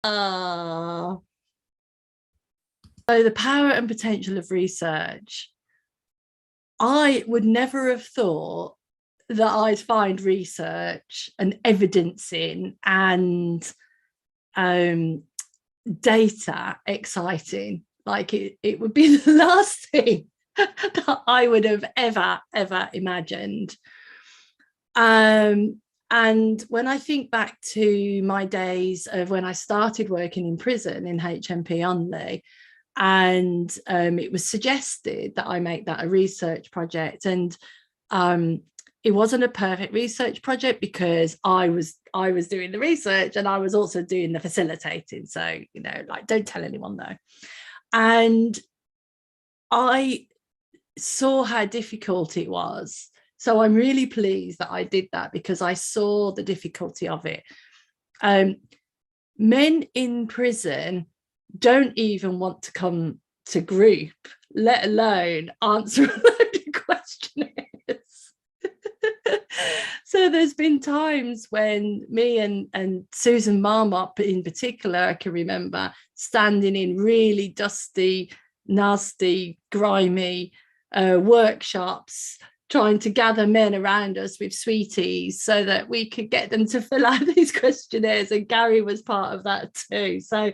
So the power and potential of research. I would never have thought that I'd find research and evidencing and data exciting. Like it would be the last thing that I would have ever imagined. And when I think back to my days of when I started working in prison in HMP only, and it was suggested that I make that a research project, and it wasn't a perfect research project because I was doing the research and I was also doing the facilitating, so like, don't tell anyone though. And I saw how difficult it was, so I'm really pleased that I did that because I saw the difficulty of it. Men in prison don't even want to come to group, let alone answer a load of questionnaires. So there's been times when me and Susan Marmot in particular, I can remember standing in really dusty, nasty, grimy workshops, trying to gather men around us with sweeties so that we could get them to fill out these questionnaires, and Gary was part of that too. So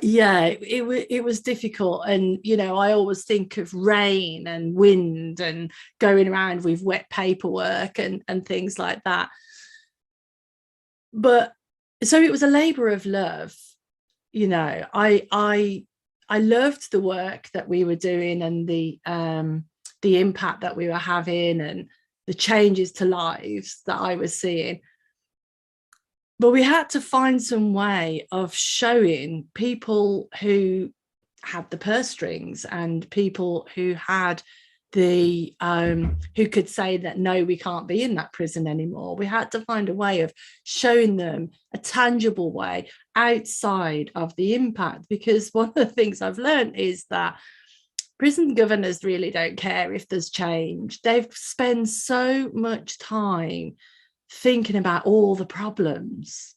yeah, it was difficult. And I always think of rain and wind and going around with wet paperwork and things like that. But so it was a labor of love. I loved the work that we were doing and the impact that we were having and the changes to lives that I was seeing. But we had to find some way of showing people who had the purse strings and people who had the who could say that no, we can't be in that prison anymore. We had to find a way of showing them a tangible way outside of the impact, because one of the things I've learned is that prison governors really don't care if there's change. They've spent so much time thinking about all the problems.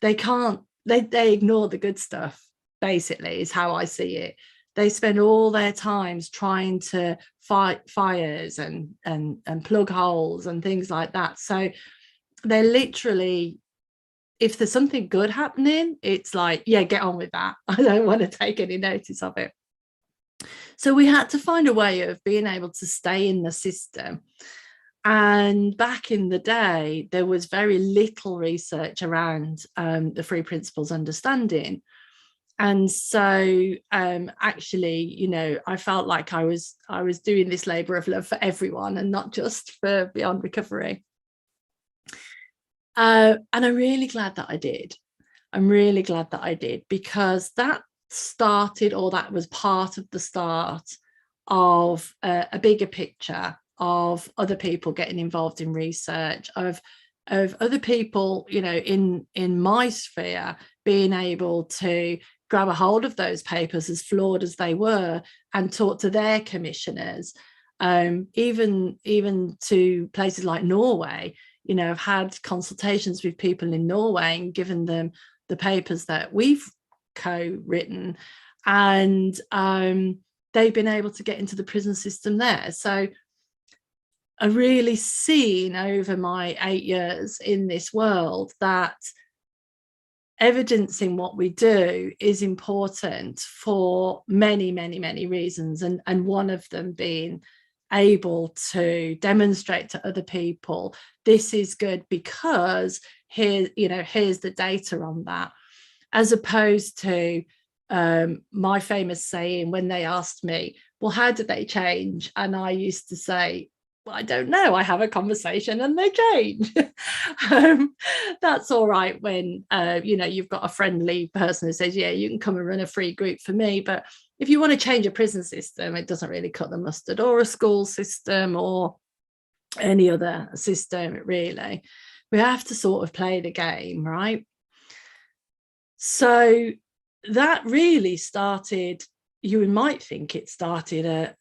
They ignore the good stuff, basically, is how I see it. They spend all their times trying to fight fires and plug holes and things like that. So they're literally, if there's something good happening, it's like, yeah, get on with that. I don't want to take any notice of it. So we had to find a way of being able to stay in the system. And back in the day, there was very little research around the three principles understanding. And so actually, I felt like I was doing this labor of love for everyone and not just for Beyond Recovery. And I'm really glad that I did. I'm really glad that I did, because that was part of the start of a bigger picture of other people getting involved in research, of other people, in my sphere being able to grab a hold of those papers, as flawed as they were, and talk to their commissioners, even to places like Norway. I've had consultations with people in Norway and given them the papers that we've co-written, and they've been able to get into the prison system there. So I've really seen over my 8 years in this world that evidencing what we do is important for many, many, many reasons. And one of them being able to demonstrate to other people, this is good because here's the data on that, as opposed to my famous saying when they asked me, well, how did they change? And I used to say, well, I don't know. I have a conversation and they change. That's all right when, you've got a friendly person who says, yeah, you can come and run a free group for me. But if you want to change a prison system, it doesn't really cut the mustard, or a school system or any other system, really. We have to sort of play the game, right? So that really started, you might think it started a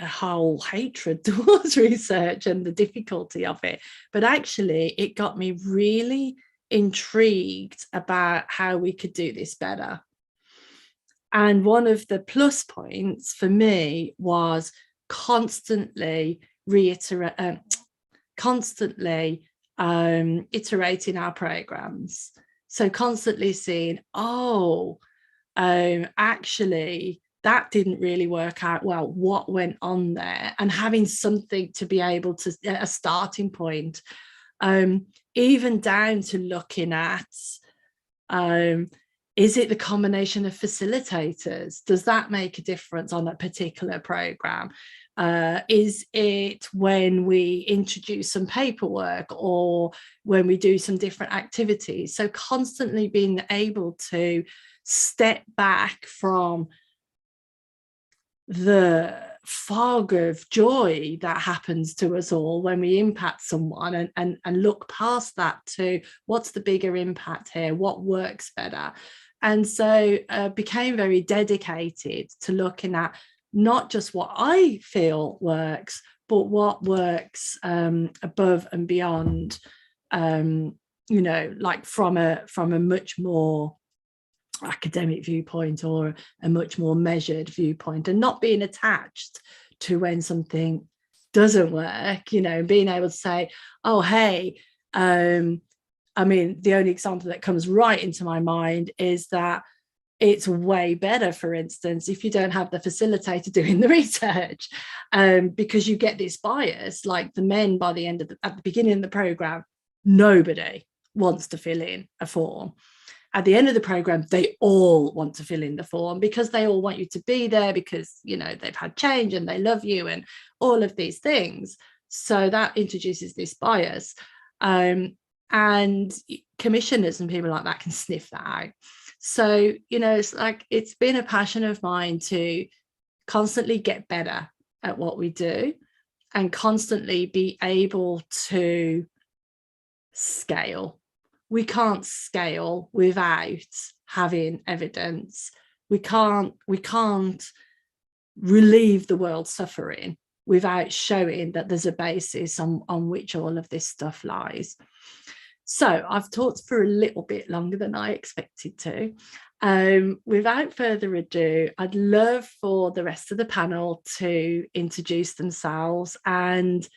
whole hatred towards research and the difficulty of it, but actually it got me really intrigued about how we could do this better. And one of the plus points for me was constantly iterating our programs. So constantly seeing, actually, that didn't really work out well. What went on there? And having something to be able to, a starting point, even down to looking at, is it the combination of facilitators? Does that make a difference on a particular program? Is it when we introduce some paperwork or when we do some different activities? So constantly being able to step back from the fog of joy that happens to us all when we impact someone, and look past that to what's the bigger impact here, what works better. And so became very dedicated to looking at not just what I feel works, but what works above and beyond, like from a much more academic viewpoint or a much more measured viewpoint, and not being attached to when something doesn't work, being able to say, oh, hey, I mean, the only example that comes right into my mind is that it's way better, for instance, if you don't have the facilitator doing the research, because you get this bias, like the men by the end of at the beginning of the program, nobody wants to fill in a form. At the end of the program, they all want to fill in the form because they all want you to be there because, they've had change and they love you and all of these things. So that introduces this bias. And commissioners and people like that can sniff that out. So, it's like, it's been a passion of mine to constantly get better at what we do and constantly be able to scale. We can't scale without having evidence. We can't relieve the world's suffering without showing that there's a basis on which all of this stuff lies. So I've talked for a little bit longer than I expected to. Without further ado, I'd love for the rest of the panel to introduce themselves and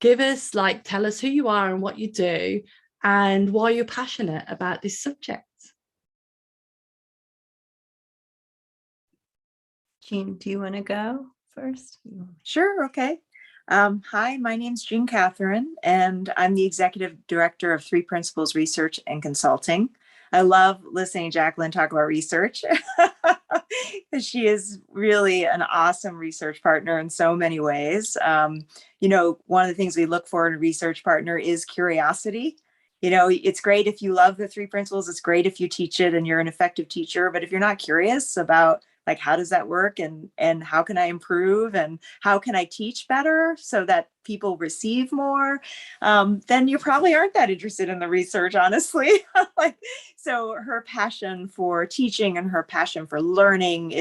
give us, tell us who you are and what you do and why you're passionate about this subject. Jeanne, do you want to go first? Sure, okay. Hi, my name's Jeanne Catherine, and I'm the Executive Director of Three Principles Research and Consulting. I love listening to Jacqueline talk about research because she is really an awesome research partner in so many ways. One of the things we look for in a research partner is curiosity. It's great if you love the three principles. It's great if you teach it and you're an effective teacher. But if you're not curious about how does that work and how can I improve and how can I teach better so that people receive more, then you probably aren't that interested in the research, honestly. So her passion for teaching and her passion for learning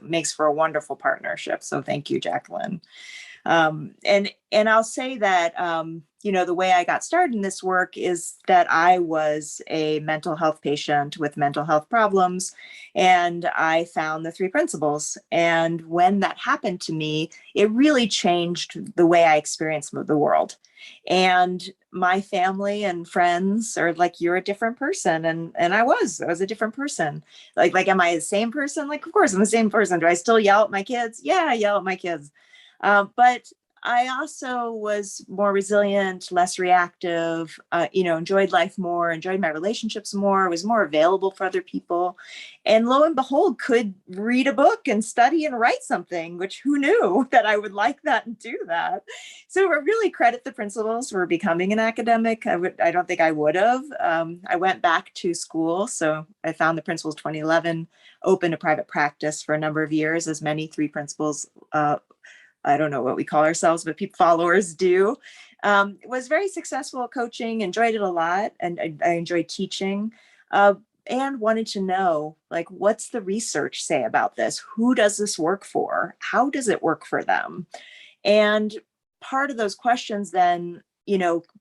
makes for a wonderful partnership. So thank you, Jacqueline. And I'll say that, the way I got started in this work is that I was a mental health patient with mental health problems, and I found the three principles. And when that happened to me, it really changed the way I experienced the world. And my family and friends are like, you're a different person. And I was a different person. Like, am I the same person? Of course I'm the same person. Do I still yell at my kids? Yeah, I yell at my kids. But I also was more resilient, less reactive, enjoyed life more, enjoyed my relationships more, was more available for other people. And lo and behold, could read a book and study and write something, which who knew that I would like that and do that. So I really credit the principles for becoming an academic. I don't think I would have. I went back to school. So I found the principles 2011, opened a private practice for a number of years, as many three principles I don't know what we call ourselves, but followers do. Was very successful at coaching, enjoyed it a lot, and I enjoyed teaching, and wanted to know, what's the research say about this? Who does this work for? How does it work for them? And part of those questions then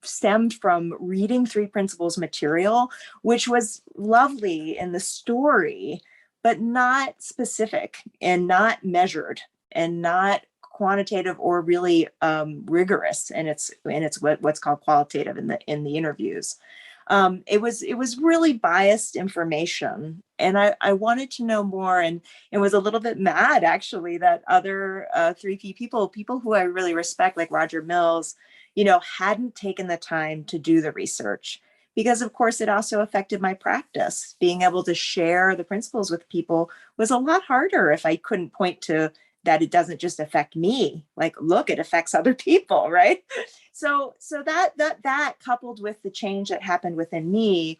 stemmed from reading Three Principles material, which was lovely in the story, but not specific and not measured and not quantitative or really rigorous. And it's what's called qualitative in the interviews. It was really biased information, and I wanted to know more, and was a little bit mad actually that other 3P people who I really respect, like Roger Mills, hadn't taken the time to do the research, because of course it also affected my practice. Being able to share the principles with people was a lot harder if I couldn't point to that it doesn't just affect me. Like, look, it affects other people, right? So that coupled with the change that happened within me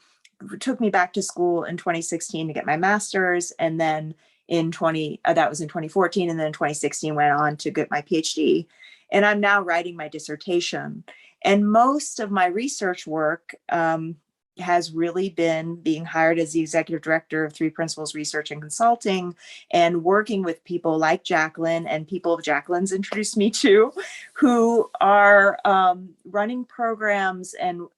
took me back to school in 2016 to get my master's, and then that was in 2014, and then in 2016 went on to get my PhD, and I'm now writing my dissertation. And most of my research work has really been being hired as the executive director of Three Principles Research and Consulting, and working with people like Jacqueline and people Jacqueline's introduced me to, who are running programs and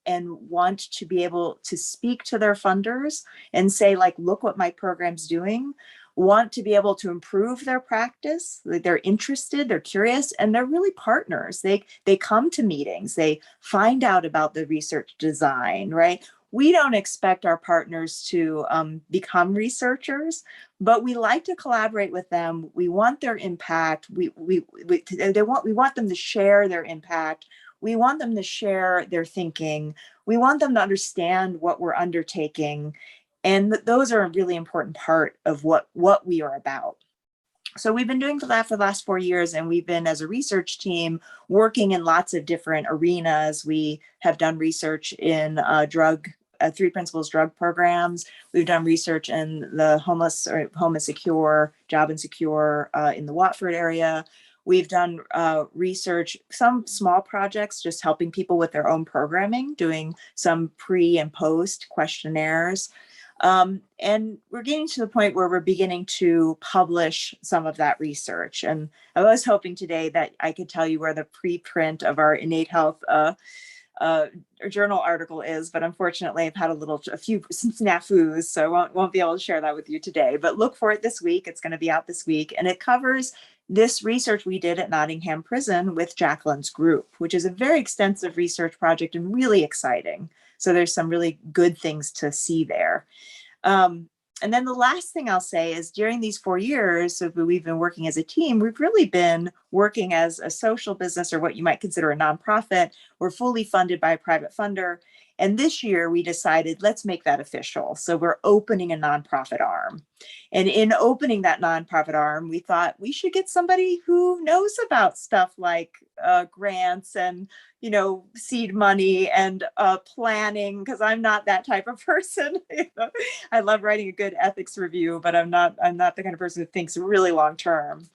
want to be able to speak to their funders and say, like, look what my program's doing, want to be able to improve their practice. They're interested, they're curious, and they're really partners. They come to meetings, they find out about the research design, right? We don't expect our partners to become researchers, but we like to collaborate with them. We want their impact. We want them to share their impact. We want them to share their thinking. We want them to understand what we're undertaking. And those are a really important part of what we are about. So we've been doing that for the last 4 years, and we've been, as a research team, working in lots of different arenas. We have done research in Three Principles drug programs. We've done research in the homeless or home insecure, job insecure in the Watford area. We've done research, some small projects, just helping people with their own programming, doing some pre and post questionnaires. And we're getting to the point where we're beginning to publish some of that research. And I was hoping today that I could tell you where the preprint of our innate health journal article is, but unfortunately I've had a few snafus, so I won't be able to share that with you today. But look for it this week. It's going to be out this week, and it covers this research we did at Nottingham Prison with Jacqueline's group, which is a very extensive research project and really exciting. So there's some really good things to see there. And then the last thing I'll say is, during these 4 years of we've been working as a team, we've really been working as a social business, or what you might consider a nonprofit. We're fully funded by a private funder. And this year we decided, let's make that official. So we're opening a nonprofit arm. And in opening that nonprofit arm, we thought we should get somebody who knows about stuff like grants and, seed money and planning, because I'm not that type of person. I love writing a good ethics review, but I'm not the kind of person who thinks really long term.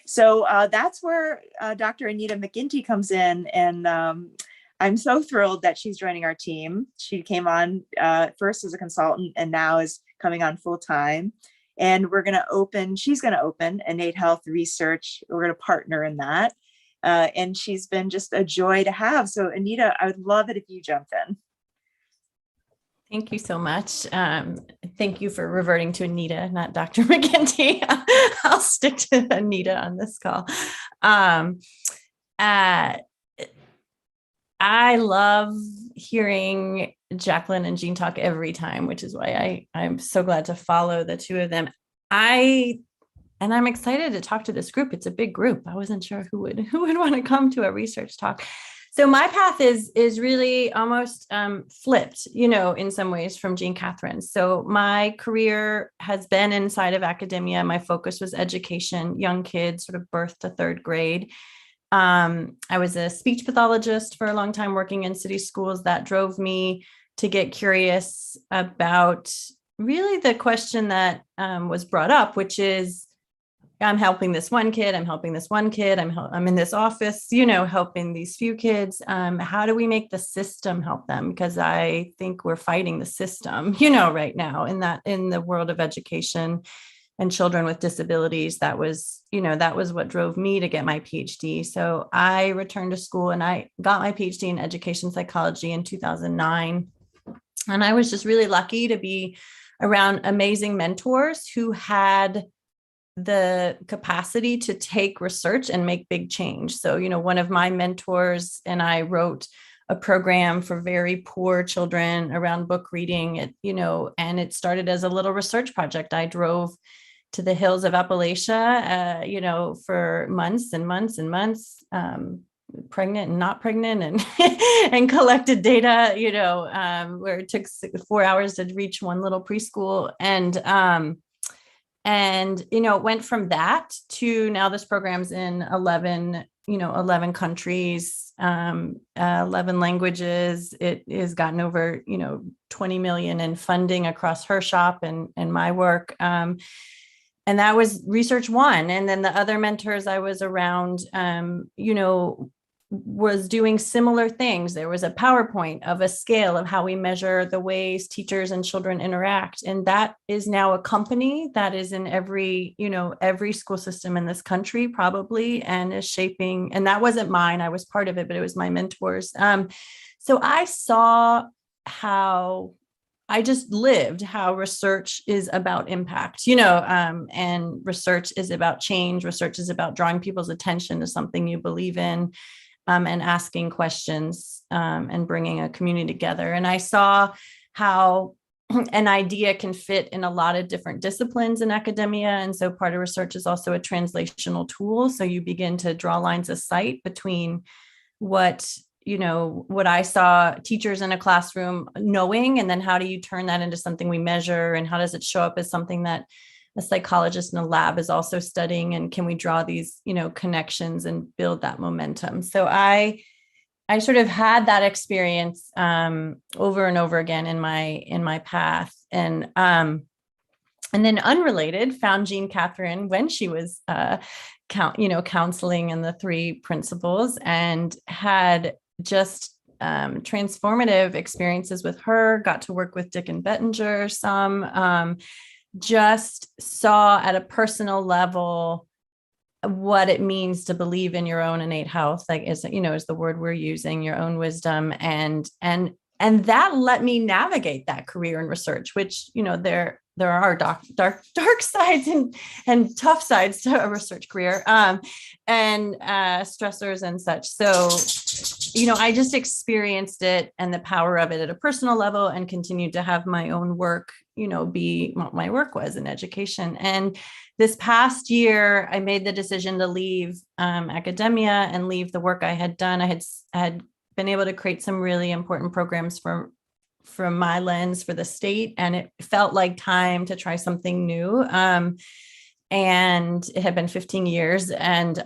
So that's where Dr. Anita McGinty comes in, and I'm so thrilled that she's joining our team. She came on first as a consultant and now is coming on full time. And she's going to open innate health research. We're going to partner in that. And she's been just a joy to have. So Anita, I would love it if you jump in. Thank you so much. Thank you for reverting to Anita, not Dr. McGinty. I'll stick to Anita on this call. I love hearing Jacqueline and Jeanne talk every time, which is why I'm so glad to follow the two of them. I'm excited to talk to this group. It's a big group. I wasn't sure who would want to come to a research talk. So my path is really almost flipped, in some ways, from Jeanne Catherine. So my career has been inside of academia. My focus was education, young kids, sort of birth to third grade. I was a speech pathologist for a long time, working in city schools. That drove me to get curious about really the question that was brought up, which is, I'm helping this one kid, I'm helping this one kid, I'm in this office, helping these few kids. How do we make the system help them? Because I think we're fighting the system, right now in the world of education. and children with disabilities. That was what drove me to get my PhD. So I returned to school and I got my PhD in education psychology in 2009. And I was just really lucky to be around amazing mentors who had the capacity to take research and make big change. So, one of my mentors and I wrote a program for very poor children around book reading, and it started as a little research project. I drove to the hills of Appalachia, for months and months and months, pregnant and not pregnant, and and collected data, where it took 4 hours to reach one little preschool. And it went from that to now this program's in 11 countries, 11 languages. It has gotten over, 20 million in funding across her shop and my work. And that was research one. And then the other mentors I was around, was doing similar things. There was a PowerPoint of a scale of how we measure the ways teachers and children interact. And that is now a company that is in every school system in this country, probably, and is shaping. And that wasn't mine. I was part of it, but it was my mentors. So I saw how I just lived how research is about impact, and research is about change. Research is about drawing people's attention to something you believe in. And asking questions, and bringing a community together. And I saw how an idea can fit in a lot of different disciplines in academia. And so part of research is also a translational tool. So you begin to draw lines of sight between what I saw teachers in a classroom knowing, and then how do you turn that into something we measure, and how does it show up as something that a psychologist in a lab is also studying, and can we draw these, connections and build that momentum? So I sort of had that experience over and over again in my path, and then unrelated, found Jeanne Catherine when she was counseling in the three principles, and had just transformative experiences with her. Got to work with Dick and Bettinger some. Just saw at a personal level what it means to believe in your own innate health, like is the word we're using, your own wisdom, and that let me navigate that career in research, which there are dark sides and tough sides to a research career, and stressors and such. So I just experienced it and the power of it at a personal level, and continued to have my own work be what my work was in education. And this past year, I made the decision to leave academia and leave the work I had done. I had been able to create some really important programs from my lens for the state, and it felt like time to try something new. And it had been 15 years, and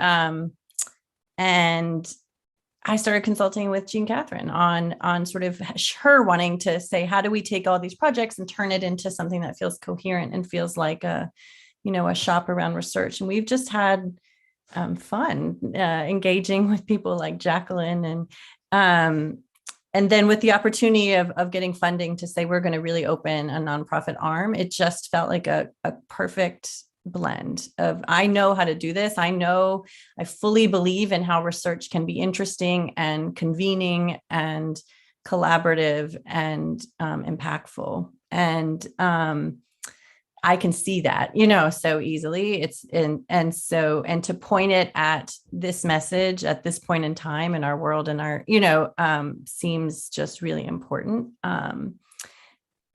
I started consulting with Jeanne Catherine on sort of her wanting to say, how do we take all these projects and turn it into something that feels coherent and feels like a shop around research. And we've just had fun engaging with people like Jacqueline, and then with the opportunity of getting funding to say we're going to really open a nonprofit arm. It just felt like a perfect blend of, I know how to do this. I fully believe in how research can be interesting and convening and collaborative and impactful. And I can see that, so easily. And to point it at this message at this point in time in our world and our, seems just really important.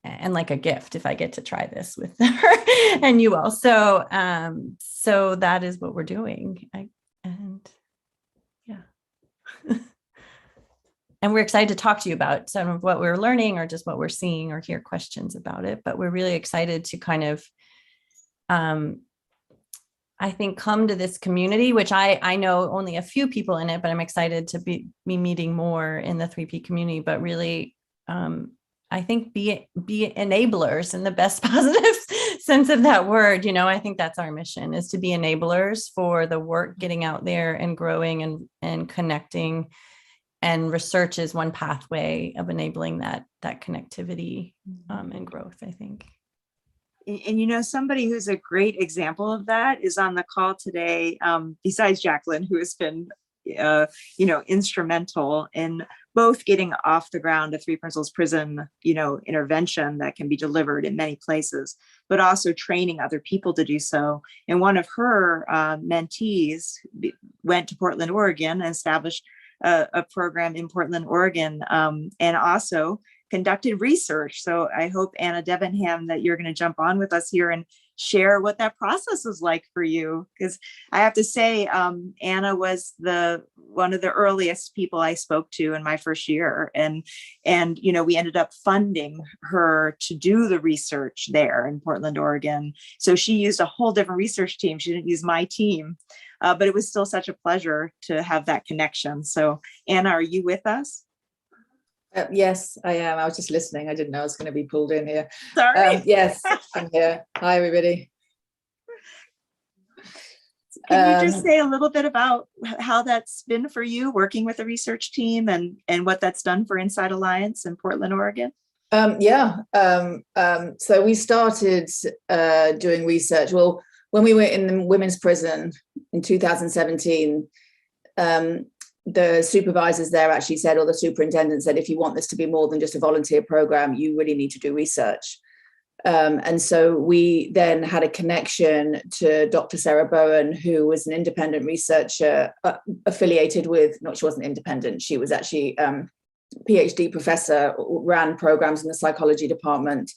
And like a gift if I get to try this with her and you all. So that is what we're doing. And we're excited to talk to you about some of what we're learning or just what we're seeing or hear questions about it. But we're really excited to kind of, I think, come to this community, which I know only a few people in it, but I'm excited to be meeting more in the 3P community, but really, I think be enablers in the best positive sense of that word. I think that's our mission, is to be enablers for the work getting out there and growing and connecting. And research is one pathway of enabling that connectivity and growth, I think. And somebody who's a great example of that is on the call today, besides Jacqueline, who has been, instrumental in both getting off the ground a Three Principles prison, intervention that can be delivered in many places, but also training other people to do so. And one of her mentees went to Portland, Oregon, and established a program in Portland, Oregon, and also conducted research. So I hope, Anna Debenham, that you're going to jump on with us here and share what that process was like for you. Because I have to say, Anna was one of the earliest people I spoke to in my first year. And we ended up funding her to do the research there in Portland, Oregon. So she used a whole different research team. She didn't use my team, but it was still such a pleasure to have that connection. So Anna, are you with us? Yes, I am. I was just listening. I didn't know I was going to be pulled in here. Sorry. Yes, I'm here. Hi, everybody. Can you just say a little bit about how that's been for you working with the research team and what that's done for Inside Alliance in Portland, Oregon? So we started doing research. Well, when we were in the women's prison in 2017, the supervisors there actually said, or the superintendent said, if you want this to be more than just a volunteer program, you really need to do research. And so we then had a connection to Dr. Sarah Bowen, who was an independent researcher affiliated with, no, she wasn't independent, she was actually PhD professor, ran programs in the psychology department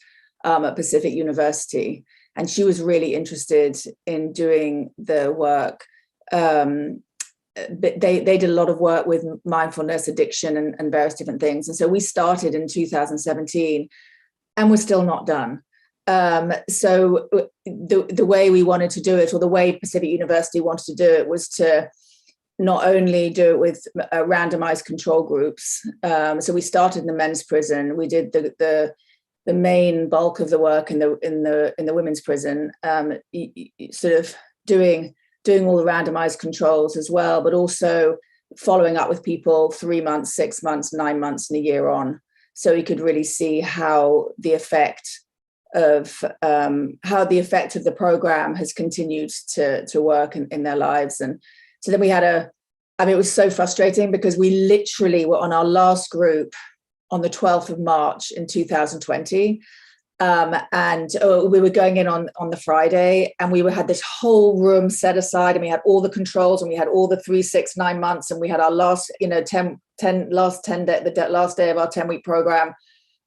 at Pacific University. And she was really interested in doing the work. But they did a lot of work with mindfulness, addiction, and various different things. And so we started in 2017 and we're still not done. So the way we wanted to do it, or the way Pacific University wanted to do it, was to not only do it with randomized control groups. So we started in the men's prison. We did the main bulk of the work in the women's prison, sort of doing all the randomized controls as well, but also following up with people 3 months, 6 months, 9 months, and a year on, so we could really see how the effect of the program has continued to work in their lives. And so then we had it was so frustrating because we literally were on our last group on the 12th of March in 2020. And we were going in on the Friday, and we had this whole room set aside, and we had all the controls, and we had all the 3, 6, 9 months, and we had our last, the last day of our 10-week program,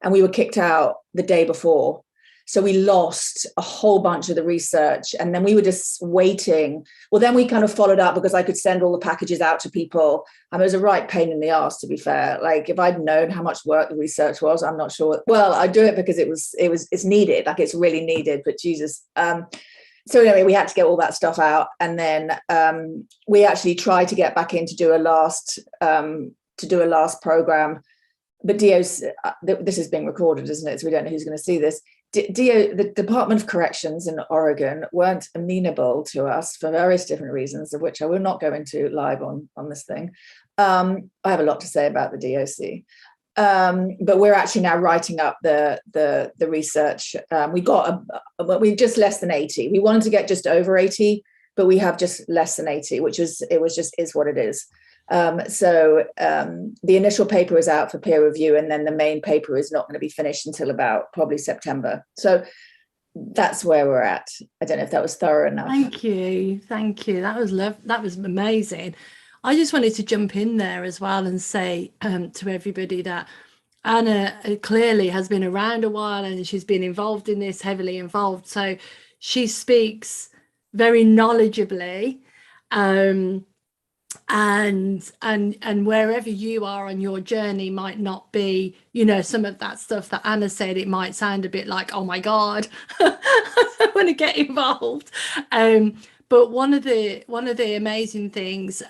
and we were kicked out the day before. So we lost a whole bunch of the research, and then we were just waiting. Well, then we kind of followed up because I could send all the packages out to people. And it was a right pain in the ass, to be fair. Like, if I'd known how much work the research was, I'm not sure. Well, I do it because it's needed. Like, it's really needed. But Jesus. So anyway, we had to get all that stuff out, and then we actually tried to get back in to do a last program. But DO's, this is being recorded, isn't it? So we don't know who's going to see this. The Department of Corrections in Oregon weren't amenable to us for various different reasons, of which I will not go into live on this thing. I have a lot to say about the DOC, but we're actually now writing up the research. We just less than 80. We wanted to get just over 80, but we have just less than 80, which is what it is. So the initial paper is out for peer review, and then the main paper is not going to be finished until about probably September. So that's where we're at. I don't know if that was thorough enough. Thank you. That was amazing. I just wanted to jump in there as well and say to everybody that Anna clearly has been around a while, and she's been involved in this, heavily involved. So she speaks very knowledgeably. And wherever you are on your journey might not be, some of that stuff that Anna said. It might sound a bit like, oh my God, I want to get involved. But one of the amazing things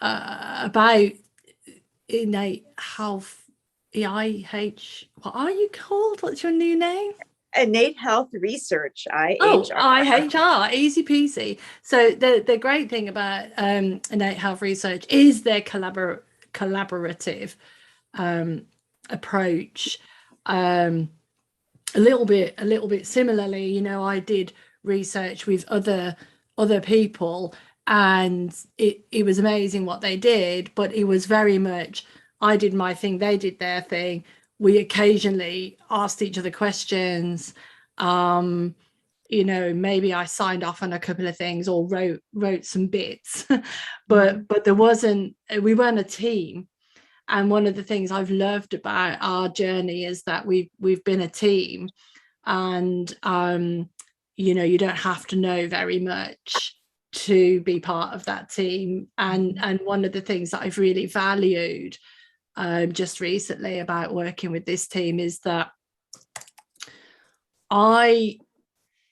about innate health, EIH, what are you called? What's your new name? Innate Health Research, IHR. Oh, IHR, easy peasy. So the great thing about Innate Health Research is their collaborative approach. a little bit similarly, you know, I did research with other people, and it was amazing what they did, but it was very much, I did my thing, they did their thing. We occasionally asked each other questions. You know, maybe I signed off on a couple of things or wrote some bits, but there wasn't, we weren't a team. And one of the things I've loved about our journey is that we've been a team, and you know, you don't have to know very much to be part of that team. And one of the things that I've really valued just recently about working with this team is that I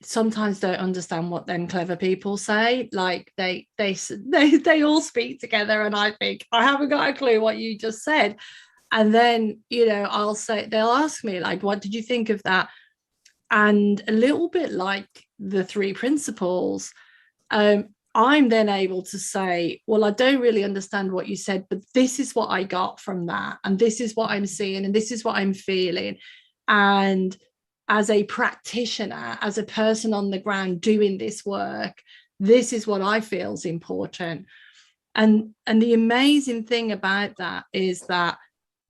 sometimes don't understand what them clever people say. Like they all speak together, and I think, I haven't got a clue what you just said. And then, you know, they'll ask me, like, what did you think of that? And a little bit like the three principles, I'm then able to say, well, I don't really understand what you said, but this is what I got from that, and this is what I'm seeing, and this is what I'm feeling. And as a practitioner, as a person on the ground doing this work, this is what I feel is important. And the amazing thing about that is that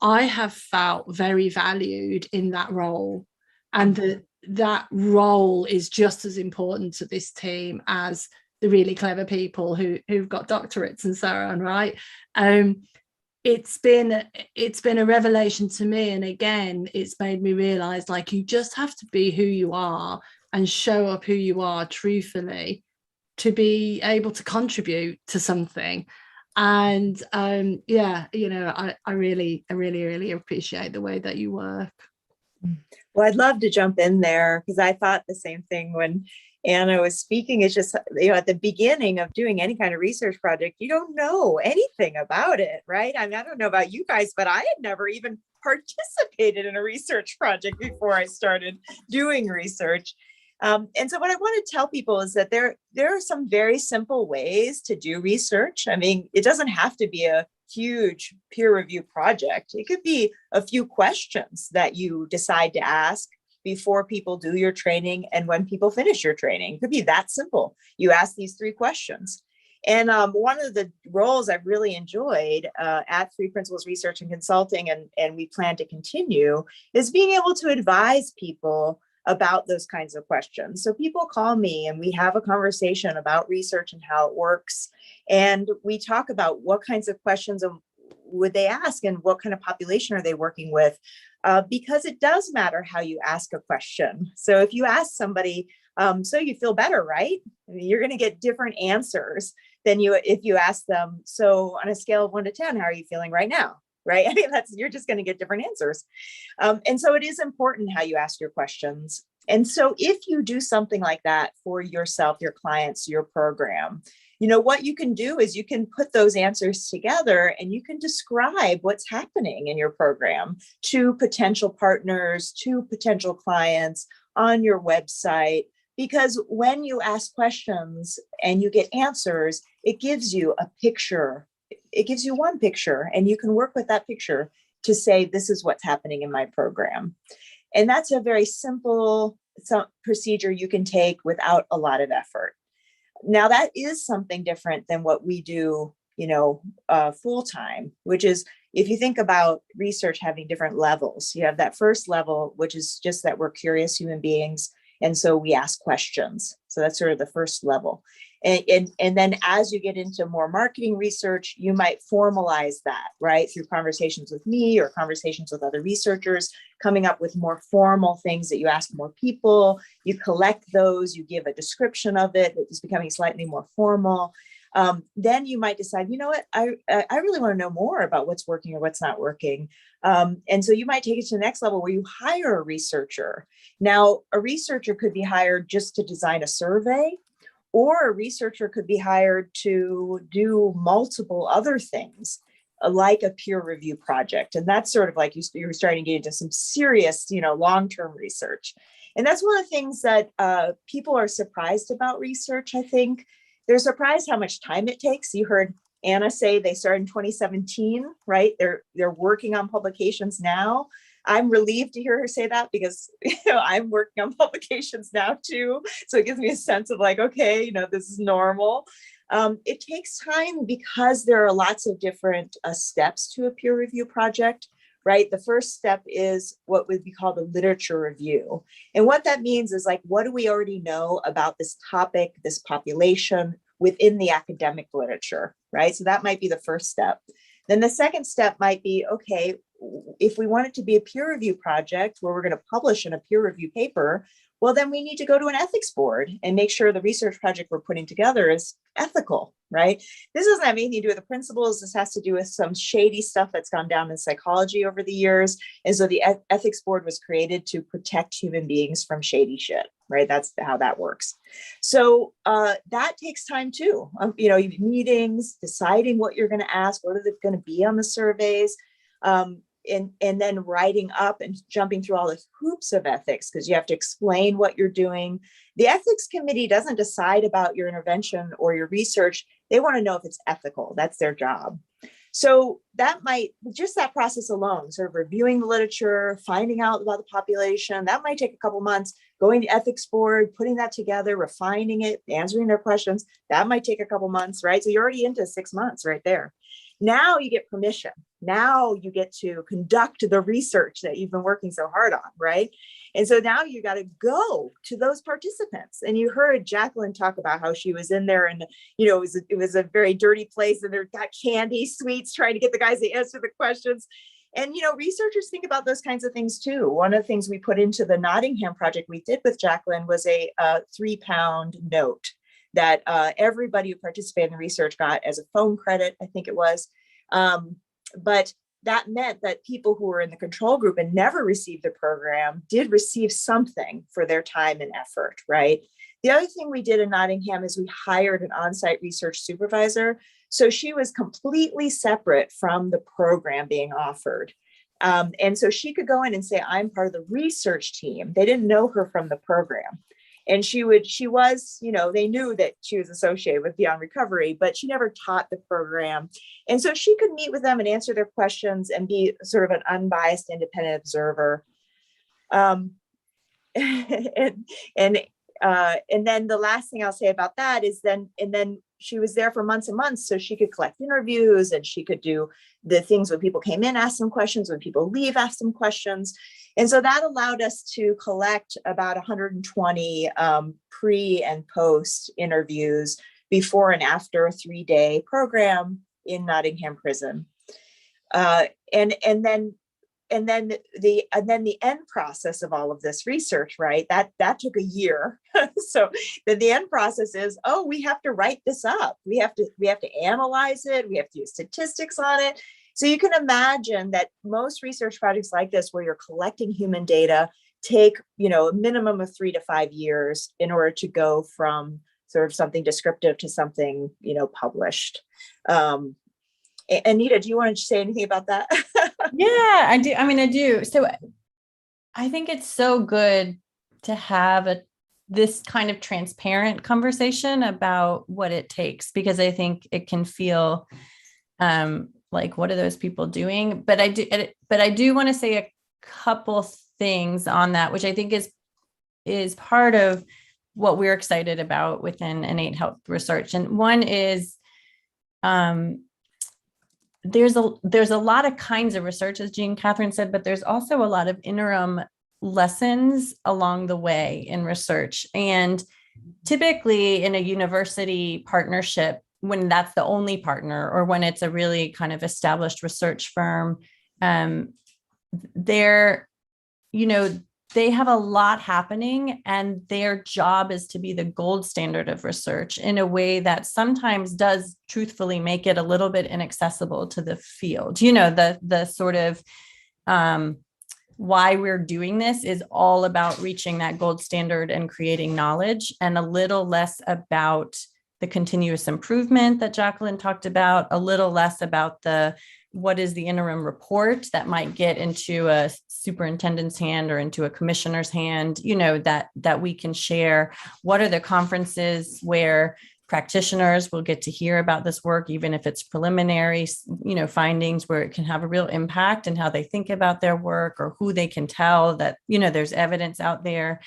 I have felt very valued in that role, and that role is just as important to this team as the really clever people who've got doctorates and so on, right? It's been a revelation to me, and again, it's made me realize, like, you just have to be who you are and show up who you are truthfully to be able to contribute to something. And yeah, you know, I really appreciate the way that you work. Well, I'd love to jump in there, because I thought the same thing when Anna was speaking. It's just, you know, at the beginning of doing any kind of research project, you don't know anything about it, right? I mean, I don't know about you guys, but I had never even participated in a research project before I started doing research. And so what I want to tell people is that there are some very simple ways to do research. I mean, it doesn't have to be a huge peer review project. It could be a few questions that you decide to ask before people do your training and when people finish your training. It could be that simple. You ask these 3 questions. And one of the roles I've really enjoyed at Three Principles Research and Consulting, and we plan to continue, is being able to advise people about those kinds of questions. So people call me and we have a conversation about research and how it works. And we talk about what kinds of questions would they ask and what kind of population are they working with, because it does matter how you ask a question. So if you ask somebody, so you feel better, right? I mean, you're going to get different answers than if you ask them, so on a scale of 1 to 10, how are you feeling right now? Right? I mean, you're just going to get different answers. And so it is important how you ask your questions. And so if you do something like that for yourself, your clients, your program, you know, what you can do is you can put those answers together and you can describe what's happening in your program to potential partners, to potential clients on your website. Because when you ask questions and you get answers, it gives you a picture. It gives you one picture, and you can work with that picture to say, this is what's happening in my program. And that's a very simple procedure you can take without a lot of effort. Now, that is something different than what we do, you know, full time, which is, if you think about research having different levels, you have that first level, which is just that we're curious human beings. And so we ask questions. So that's sort of the first level. And then as you get into more marketing research, you might formalize that, right? Through conversations with me or conversations with other researchers, coming up with more formal things that you ask more people. You collect those, you give a description of it, it's becoming slightly more formal. Then you might decide, you know what, I really want to know more about what's working or what's not working. And so you might take it to the next level where you hire a researcher. Now, a researcher could be hired just to design a survey, or a researcher could be hired to do multiple other things, like a peer review project. And that's sort of like you're starting to get into some serious, you know, long-term research. And that's one of the things that people are surprised about research, I think. They're surprised how much time it takes. You heard Anna say they started in 2017, right? They're working on publications now. I'm relieved to hear her say that because, I'm working on publications now too. So it gives me a sense of like, okay, this is normal. It takes time because there are lots of different steps to a peer review project, right? The first step is what would be called a literature review. And what that means is like, what do we already know about this topic, this population within the academic literature, right? So that might be the first step. Then the second step might be, okay, if we want it to be a peer review project where we're going to publish in a peer review paper, well, then we need to go to an ethics board and make sure the research project we're putting together is ethical, right? This doesn't have anything to do with the principles. This has to do with some shady stuff that's gone down in psychology over the years. And so the ethics board was created to protect human beings from shady shit, right? That's how that works. So that takes time too. Meetings, deciding what you're going to ask, what are they going to be on the surveys, and then writing up and jumping through all the hoops of ethics because you have to explain what you're doing. The ethics committee doesn't decide about your intervention or your research. They want to know if it's ethical. That's their job. So that process alone, sort of reviewing the literature, finding out about the population, that might take a couple months. Going to ethics board, putting that together, refining it, answering their questions, that might take a couple months, right? So you're already into 6 months right there. Now you get permission. Now you get to conduct the research that you've been working so hard on, right? And so now you got to go to those participants. And you heard Jacqueline talk about how she was in there and, it was a very dirty place and they've got candy, sweets, trying to get the guys to answer the questions. And, researchers think about those kinds of things too. One of the things we put into the Nottingham project we did with Jacqueline was a 3-pound note that everybody who participated in the research got as a phone credit, I think it was. But that meant that people who were in the control group and never received the program did receive something for their time and effort, right? The other thing we did in Nottingham is we hired an on-site research supervisor. So she was completely separate from the program being offered. And so she could go in and say, I'm part of the research team. They didn't know her from the program. And she was, they knew that she was associated with Beyond Recovery, but she never taught the program. And so she could meet with them and answer their questions and be sort of an unbiased, independent observer. And then the last thing I'll say about that is then she was there for months and months, so she could collect interviews and she could do the things when people came in, ask them questions, when people leave, ask them questions. And so that allowed us to collect about 120 pre and post interviews before and after a 3-day program in Nottingham Prison. And then the end process of all of this research, right? That took a year. So the end process is, we have to write this up. We have to analyze it. We have to use statistics on it. So you can imagine that most research projects like this, where you're collecting human data, take, a minimum of 3 to 5 years in order to go from sort of something descriptive to something, published. Anita, do you want to say anything about that? Yeah, I do. I do. So I think it's so good to have this kind of transparent conversation about what it takes, because I think it can feel like, what are those people doing? But I do want to say a couple things on that, which I think is part of what we're excited about within innate health research. And one is, there's a lot of kinds of research, as Jeanne Catherine said, but there's also a lot of interim lessons along the way in research. And typically in a university partnership, when that's the only partner, or when it's a really kind of established research firm, they have a lot happening, and their job is to be the gold standard of research in a way that sometimes does truthfully make it a little bit inaccessible to the field. The sort of why we're doing this is all about reaching that gold standard and creating knowledge, and a little less about the continuous improvement that Jacqueline talked about, a little less about what is the interim report that might get into a superintendent's hand or into a commissioner's hand, that we can share. What are the conferences where practitioners will get to hear about this work, even if it's preliminary, findings where it can have a real impact in how they think about their work, or who they can tell that, there's evidence out there.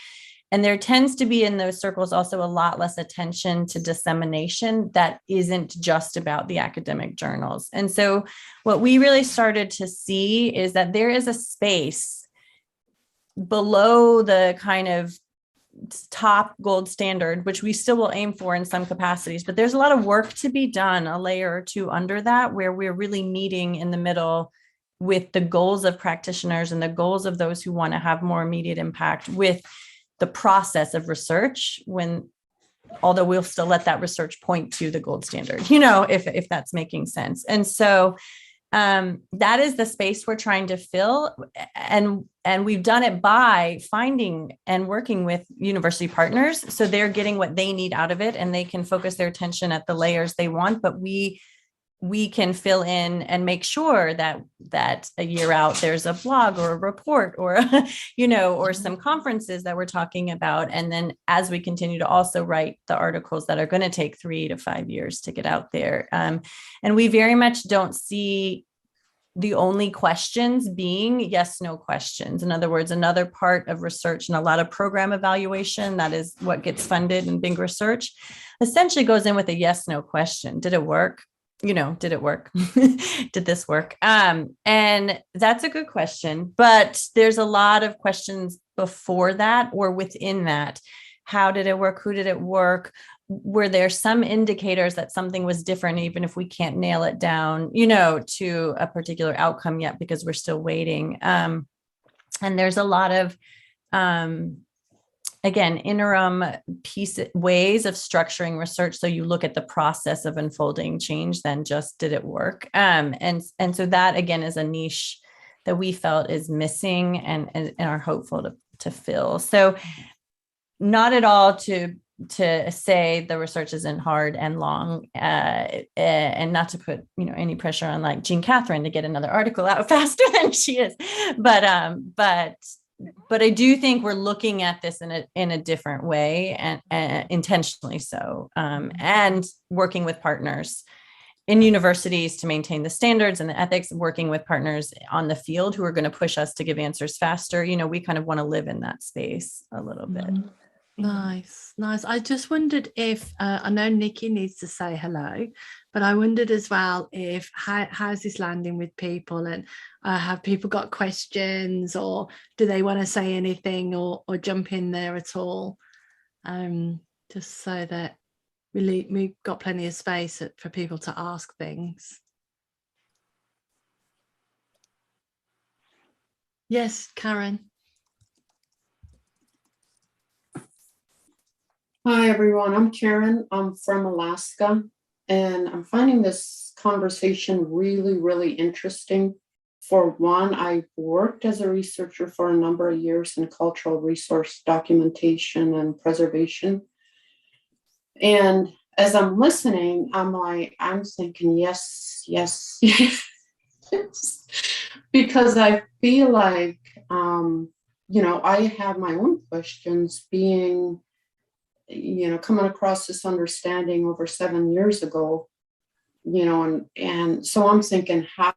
And there tends to be in those circles also a lot less attention to dissemination that isn't just about the academic journals. And so what we really started to see is that there is a space below the kind of top gold standard, which we still will aim for in some capacities, but there's a lot of work to be done, a layer or two under that, where we're really meeting in the middle with the goals of practitioners and the goals of those who want to have more immediate impact with the process of research, although we'll still let that research point to the gold standard, if that's making sense. And so that is the space we're trying to fill. And we've done it by finding and working with university partners. So they're getting what they need out of it, and they can focus their attention at the layers they want, but we can fill in and make sure that a year out, there's a blog or a report or, or some conferences that we're talking about. And then as we continue to also write the articles that are going to take 3 to 5 years to get out there. And we very much don't see the only questions being yes, no questions. In other words, another part of research and a lot of program evaluation, that is what gets funded in big research, essentially goes in with a yes, no question. Did it work? Did it work? Did this work? And that's a good question, but there's a lot of questions before that or within that. How did it work? Who did it work? Were there some indicators that something was different, even if we can't nail it down, to a particular outcome yet, because we're still waiting. And there's a lot of, again, interim ways of structuring research. So you look at the process of unfolding change, then just did it work? And so that, again, is a niche that we felt is missing and are hopeful to fill. So not at all to say the research isn't hard and long, and not to put any pressure on like Jeanne Catherine to get another article out faster than she is, but I do think we're looking at this in a different way, and intentionally so, and working with partners in universities to maintain the standards and the ethics, working with partners on the field who are going to push us to give answers faster. We kind of want to live in that space a little bit. Nice. I just wondered if I know Nici needs to say hello, but I wondered as well if how's this landing with people, and have people got questions, or do they want to say anything or jump in there at all, just so that we've got plenty of space for people to ask things. Yes, Karen. Hi, everyone. I'm Karen. I'm from Alaska, and I'm finding this conversation really, really interesting. For one, I worked as a researcher for a number of years in cultural resource documentation and preservation. And as I'm listening, I'm thinking, yes, yes, yes, because I feel like, I have my own questions being, coming across this understanding over 7 years ago, and so I'm thinking, how?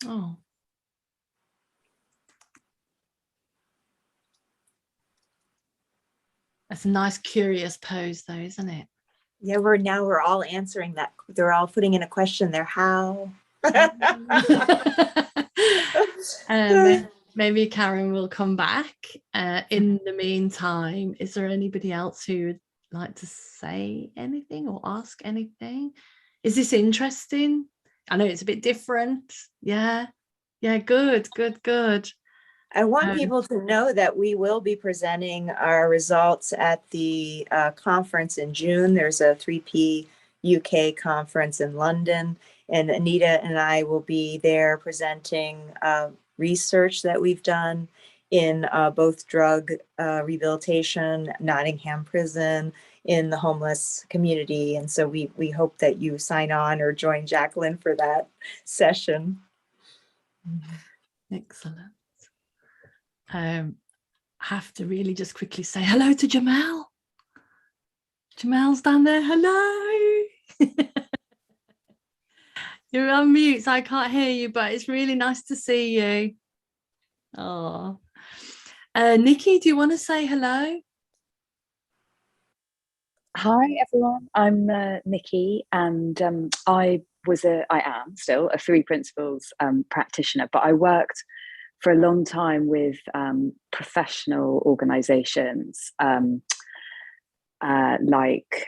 Oh. That's a nice, curious pose, though, isn't it? Yeah, we're all answering that. They're all putting in a question there. How? Maybe Karen will come back. In the meantime, is there anybody else who would like to say anything or ask anything? Is this interesting? I know it's a bit different. Yeah, good. I want people to know that we will be presenting our results at the conference in June. There's a 3P UK conference in London, and Anita and I will be there presenting research that we've done in both drug rehabilitation, Nottingham Prison, in the homeless community. And so we hope that you sign on or join Jacqueline for that session. Excellent. Have to really just quickly say hello to Jamal. Jamel's down there. Hello. You're on mute, so I can't hear you, but it's really nice to see you. Oh, Nici, do you want to say hello? Hi everyone, I'm Nici, and I am still a Three Principles practitioner, but I worked for a long time with professional organisations like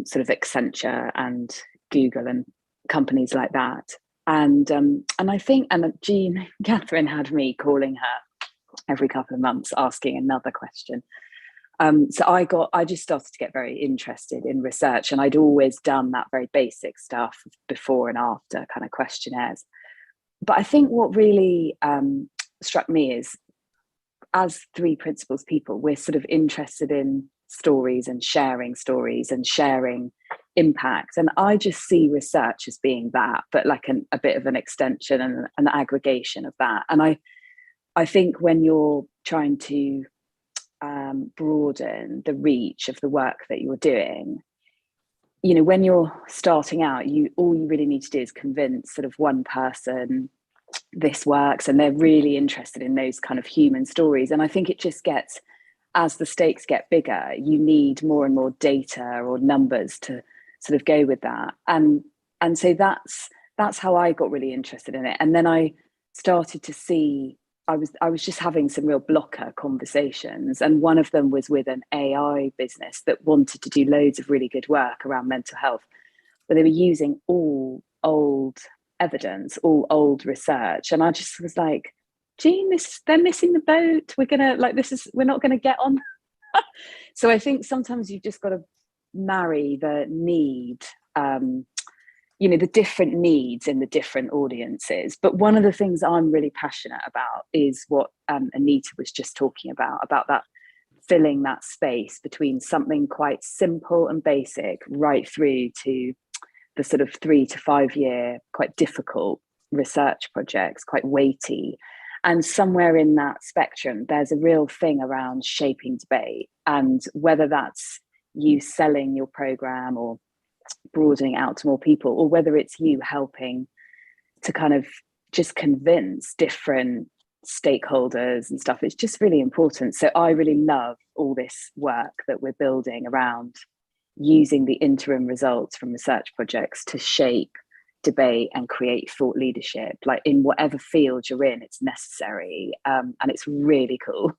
sort of Accenture and Google and companies like that. And I think Jeanne Catherine had me calling her every couple of months asking another question. So I just started to get very interested in research, and I'd always done that very basic stuff before and after kind of questionnaires. But I think what really struck me is, as Three Principles people, we're sort of interested in stories and sharing impact. And I just see research as being that, but like a bit of an extension and an aggregation of that. And I think when you're trying to broaden the reach of the work that you're doing, you know, when you're starting out, all you really need to do is convince sort of one person this works, and they're really interested in those kind of human stories. And I think it just gets, as the stakes get bigger, you need more and more data or numbers to sort of go with that. And so that's how I got really interested in it. And then I started to see I was just having some real blocker conversations, and one of them was with an AI business that wanted to do loads of really good work around mental health, but they were using all old evidence, all old research. And I just was like, Jeanne, they're missing the boat. We're not gonna get on. So I think sometimes you've just got to marry the need, the different needs in the different audiences. But one of the things I'm really passionate about is what Anita was just talking about that filling that space between something quite simple and basic right through to the sort of 3 to 5 year, quite difficult research projects, quite weighty. And somewhere in that spectrum, there's a real thing around shaping debate, and whether that's you selling your program or broadening out to more people, or whether it's you helping to kind of just convince different stakeholders and stuff, it's just really important. So I really love all this work that we're building around using the interim results from research projects to shape debate and create thought leadership, like in whatever field you're in. It's necessary, and it's really cool.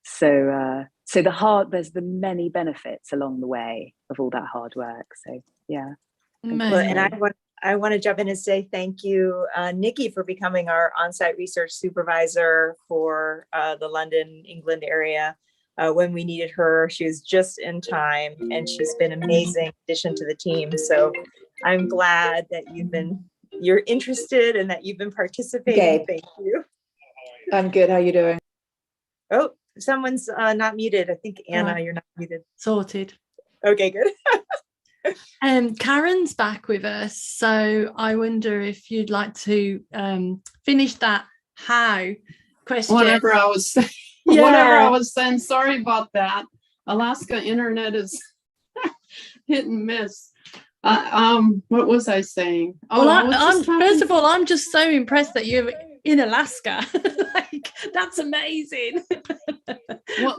So there's the many benefits along the way of all that hard work. So yeah. Well, and I want to jump in and say thank you, Nici, for becoming our on-site research supervisor for the London, England area. When we needed her, she was just in time, and she's been an amazing addition to the team. So I'm glad that you're interested and that you've been participating. Okay. Thank you. I'm good. How are you doing? Oh, someone's not muted. I think Anna, you're not muted. Sorted. Okay, good. Karen's back with us, so I wonder if you'd like to finish that how question. Whatever I was saying, sorry about that. Alaska internet is hit and miss. What was I saying? First of all, I'm just so impressed that you're in Alaska. Like, that's amazing. Well,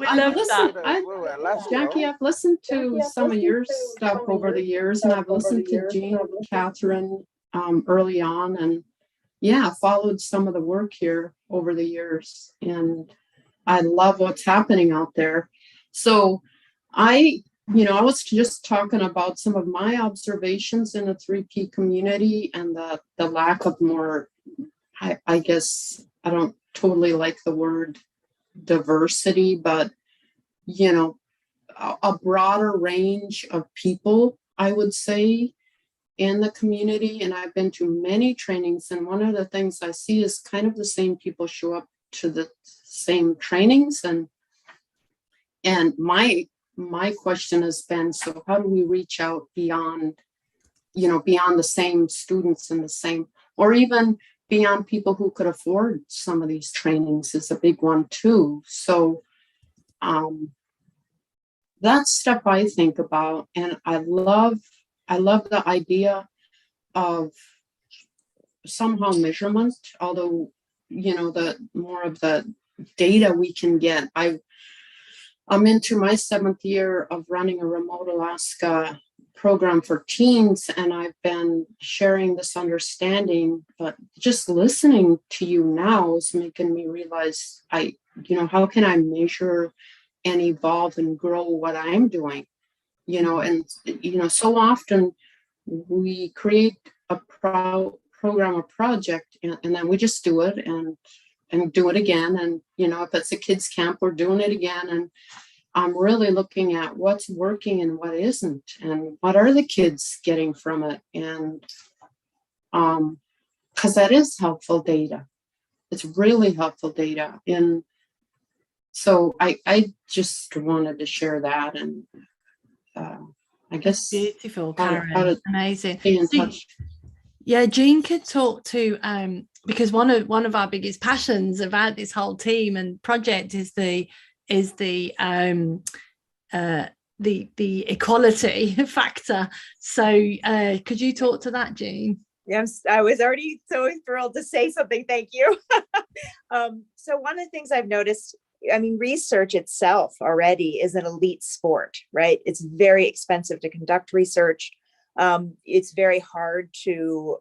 Jackie, I've listened to some of your stuff over the years, and I've listened to Jeanne Catherine early on, and followed some of the work here over the years, and I love what's happening out there. So I was just talking about some of my observations in the 3P community, and the lack of more, I guess I don't totally like the word diversity, but a broader range of people, I would say, in the community. And I've been to many trainings, and one of the things I see is kind of the same people show up to the same trainings, and my question has been, so how do we reach out beyond the same students and the same, or even beyond people who could afford some of these trainings is a big one too. So That's stuff I think about, and I love the idea of somehow measurement, although, the more of the data we can get. I'm into my 7th year of running a remote Alaska program for teens, and I've been sharing this understanding, but just listening to you now is making me realize how can I measure and evolve and grow what I'm doing, and so often we create a program or project, and then we just do it and do it again. And, if it's a kids camp, we're doing it again. And I'm really looking at what's working and what isn't, and what are the kids getting from it. And because that is helpful data. It's really helpful data. And so I just wanted to share that. And I guess beautiful, Karen. Amazing. Stay in touch. Yeah, Jeanne could talk to because one of our biggest passions about this whole team and project is the equality factor. So could you talk to that, Jeanne? Yes, I was already so thrilled to say something. Thank you. So one of the things I've noticed, research itself already is an elite sport, right? It's very expensive to conduct research. It's very hard to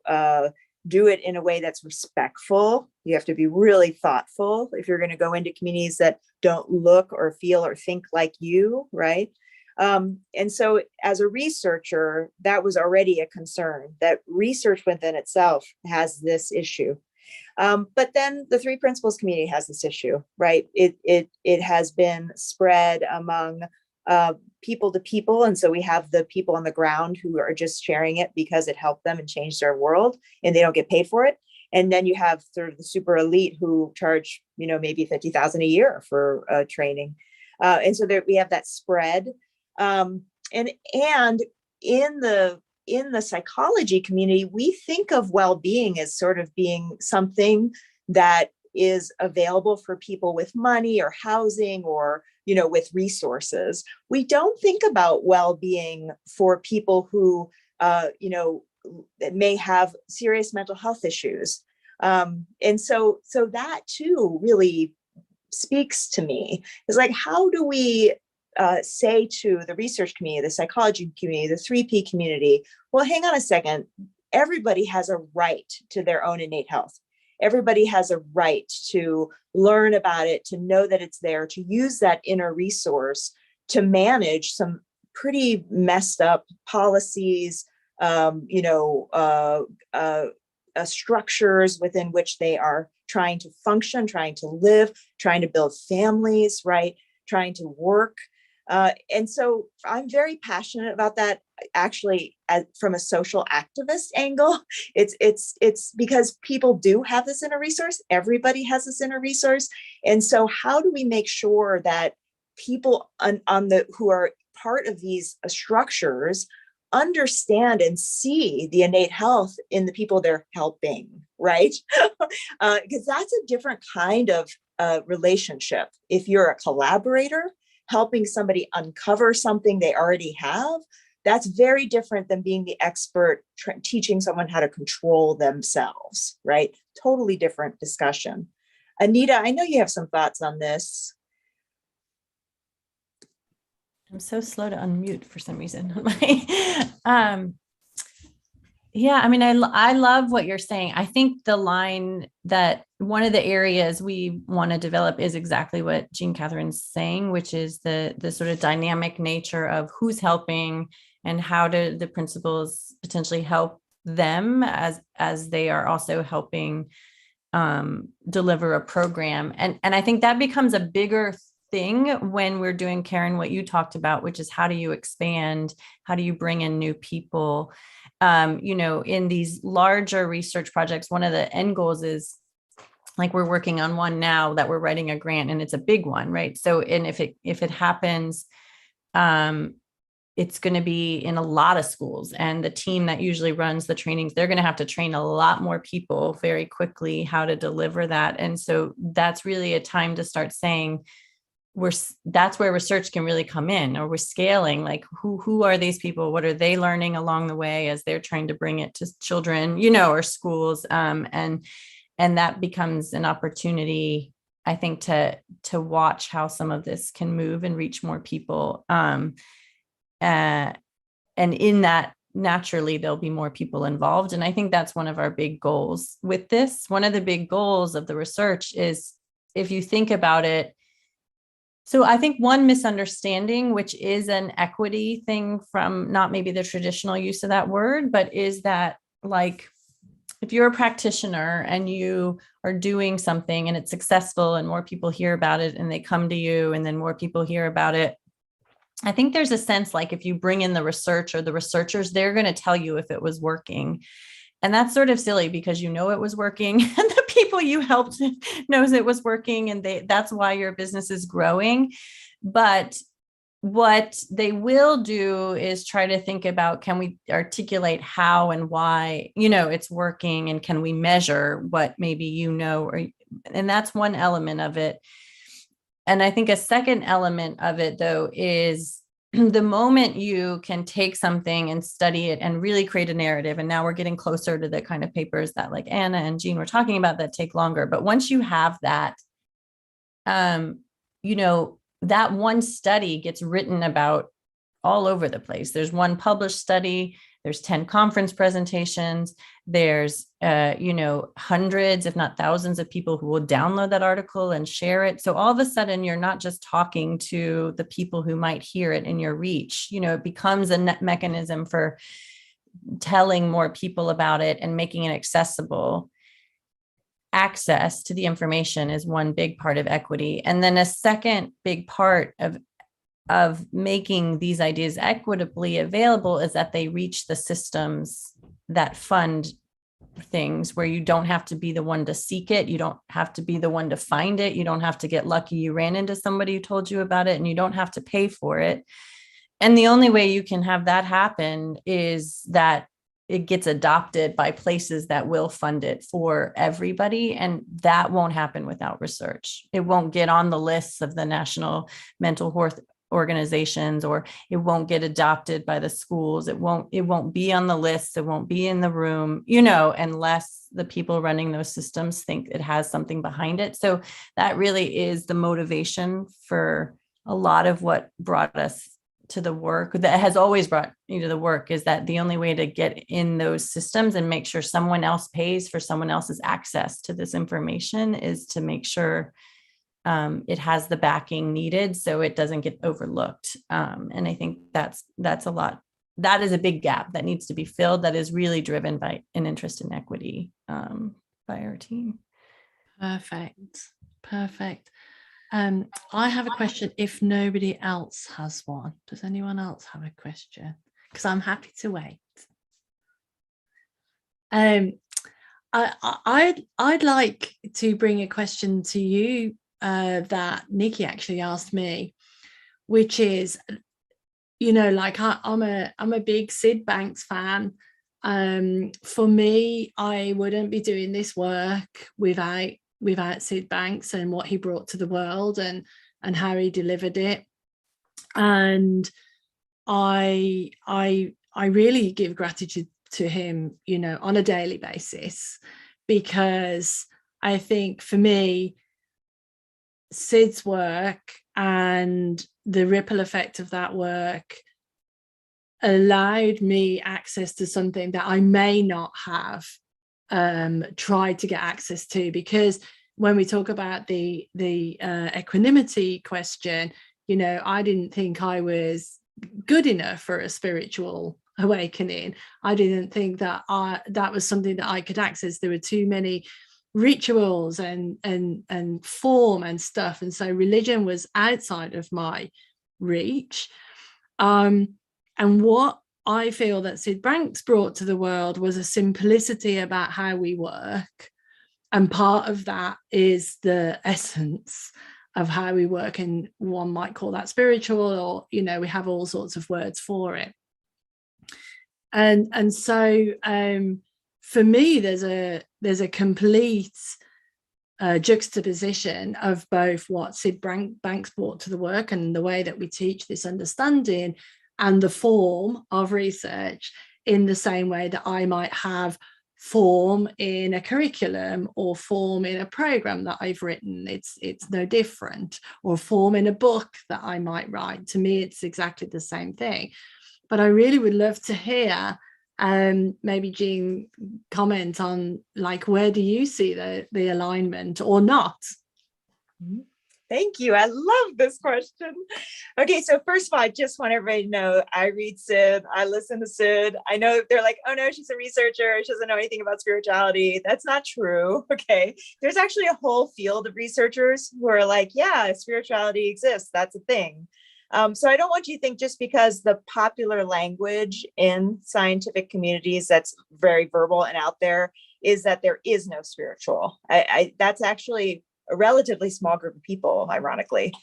do it in a way that's respectful. You have to be really thoughtful if you're going to go into communities that don't look or feel or think like you, right? And so as a researcher, that was already a concern, that research within itself has this issue. But then the Three Principles community has this issue, right? It has been spread among people to people. And so we have the people on the ground who are just sharing it because it helped them and changed their world, and they don't get paid for it. And then you have sort of the super elite who charge, maybe $50,000 a year for training. And so there we have that spread. And in the psychology community, we think of well-being as sort of being something that is available for people with money or housing or, with resources. We don't think about well-being for people who, may have serious mental health issues. And so that too really speaks to me. It's like, how do we say to the research community, the psychology community, the 3P community, well, hang on a second, everybody has a right to their own innate health. Everybody has a right to learn about it, to know that it's there, to use that inner resource to manage some pretty messed up policies, structures within which they are trying to function, trying to live, trying to build families, right? Trying to work. And so I'm very passionate about that, actually, from a social activist angle. It's because people do have this inner resource. Everybody has this inner resource. And so how do we make sure that people who are part of these structures understand and see the innate health in the people they're helping, right? Because that's a different kind of relationship. If you're a collaborator, helping somebody uncover something they already have, that's very different than being the expert teaching someone how to control themselves, right? Totally different discussion. Anita, I know you have some thoughts on this. I'm so slow to unmute for some reason. Yeah, I love what you're saying. I think the line that one of the areas we want to develop is exactly what Jeanne Catherine's saying, which is the sort of dynamic nature of who's helping and how do the principles potentially help them as they are also helping deliver a program. And I think that becomes a bigger thing when we're doing, Karen, what you talked about, which is how do you expand? How do you bring in new people? In these larger research projects, one of the end goals is, like, we're working on one now that we're writing a grant, and it's a big one, right? So, and if it happens, it's going to be in a lot of schools, and the team that usually runs the trainings, they're going to have to train a lot more people very quickly how to deliver that. And so that's really a time to start saying, that's where research can really come in, or we're scaling, like who are these people? What are they learning along the way as they're trying to bring it to children, or schools. And that becomes an opportunity, I think, to watch how some of this can move and reach more people. And in that, naturally, there'll be more people involved. And I think that's one of our big goals with this. One of the big goals of the research is, if you think about it, so I think one misunderstanding, which is an equity thing from not maybe the traditional use of that word, but is that, like, if you're a practitioner and you are doing something and it's successful and more people hear about it and they come to you and then more people hear about it, I think there's a sense like if you bring in the research or the researchers, they're going to tell you if it was working. And that's sort of silly, because it was working and the people you helped knows it was working, and that's why your business is growing. But what they will do is try to think about, can we articulate how and why, it's working, and can we measure what maybe, and that's one element of it. And I think a second element of it, though, is the moment you can take something and study it and really create a narrative. And now we're getting closer to the kind of papers that like Anna and Jeanne were talking about that take longer. But once you have that, that one study gets written about all over the place. There's one published study, there's 10 conference presentations, there's, hundreds, if not thousands of people who will download that article and share it. So all of a sudden, you're not just talking to the people who might hear it in your reach. It becomes a net mechanism for telling more people about it and making it accessible. Access to the information is one big part of equity. And then a second big part of making these ideas equitably available is that they reach the systems that fund things, where you don't have to be the one to seek it. You don't have to be the one to find it. You don't have to get lucky you ran into somebody who told you about it, and you don't have to pay for it. And the only way you can have that happen is that it gets adopted by places that will fund it for everybody. And that won't happen without research. It won't get on the lists of the national mental health organizations, or it won't get adopted by the schools. It won't be on the list. It won't be in the room, unless the people running those systems think it has something behind it. So that really is the motivation for a lot of what brought us to the work, that has always brought you to the work, is that the only way to get in those systems and make sure someone else pays for someone else's access to this information is to make sure it has the backing needed so it doesn't get overlooked. And I think that's a lot. That is a big gap that needs to be filled, that is really driven by an interest in equity by our team. Perfect. I have a question if nobody else has one. Does anyone else have a question? Because I'm happy to wait. I'd like to bring a question to you that Nici actually asked me, which is, I'm a big Syd Banks fan. For me, I wouldn't be doing this work without Syd Banks and what he brought to the world and how he delivered it. And I really give gratitude to him, on a daily basis, because I think for me, Syd's work and the ripple effect of that work allowed me access to something that I may not have tried to get access to, because when we talk about the equanimity question, I didn't think I was good enough for a spiritual awakening. I didn't think that that was something that I could access. There were too many rituals and form and stuff, and so religion was outside of my reach. And what I feel that Syd Banks brought to the world was a simplicity about how we work, and part of that is the essence of how we work, and one might call that spiritual, or we have all sorts of words for it. And so for me, there's a complete juxtaposition of both what Syd Banks brought to the work and the way that we teach this understanding and the form of research, in the same way that I might have form in a curriculum or form in a program that I've written. It's no different, or form in a book that I might write. To me, it's exactly the same thing. But I really would love to hear maybe Jeanne comment on, like, where do you see the alignment or not? Thank you. I love this question. Okay, so first of all, I just want everybody to know I read Syd. I listen to Syd. I know they're like, oh no, she's a researcher. She doesn't know anything about spirituality. That's not true. Okay, there's actually a whole field of researchers who are like, yeah, spirituality exists. That's a thing. So I don't want you to think just because the popular language in scientific communities that's very verbal and out there is that there is no spiritual. That's actually a relatively small group of people, ironically,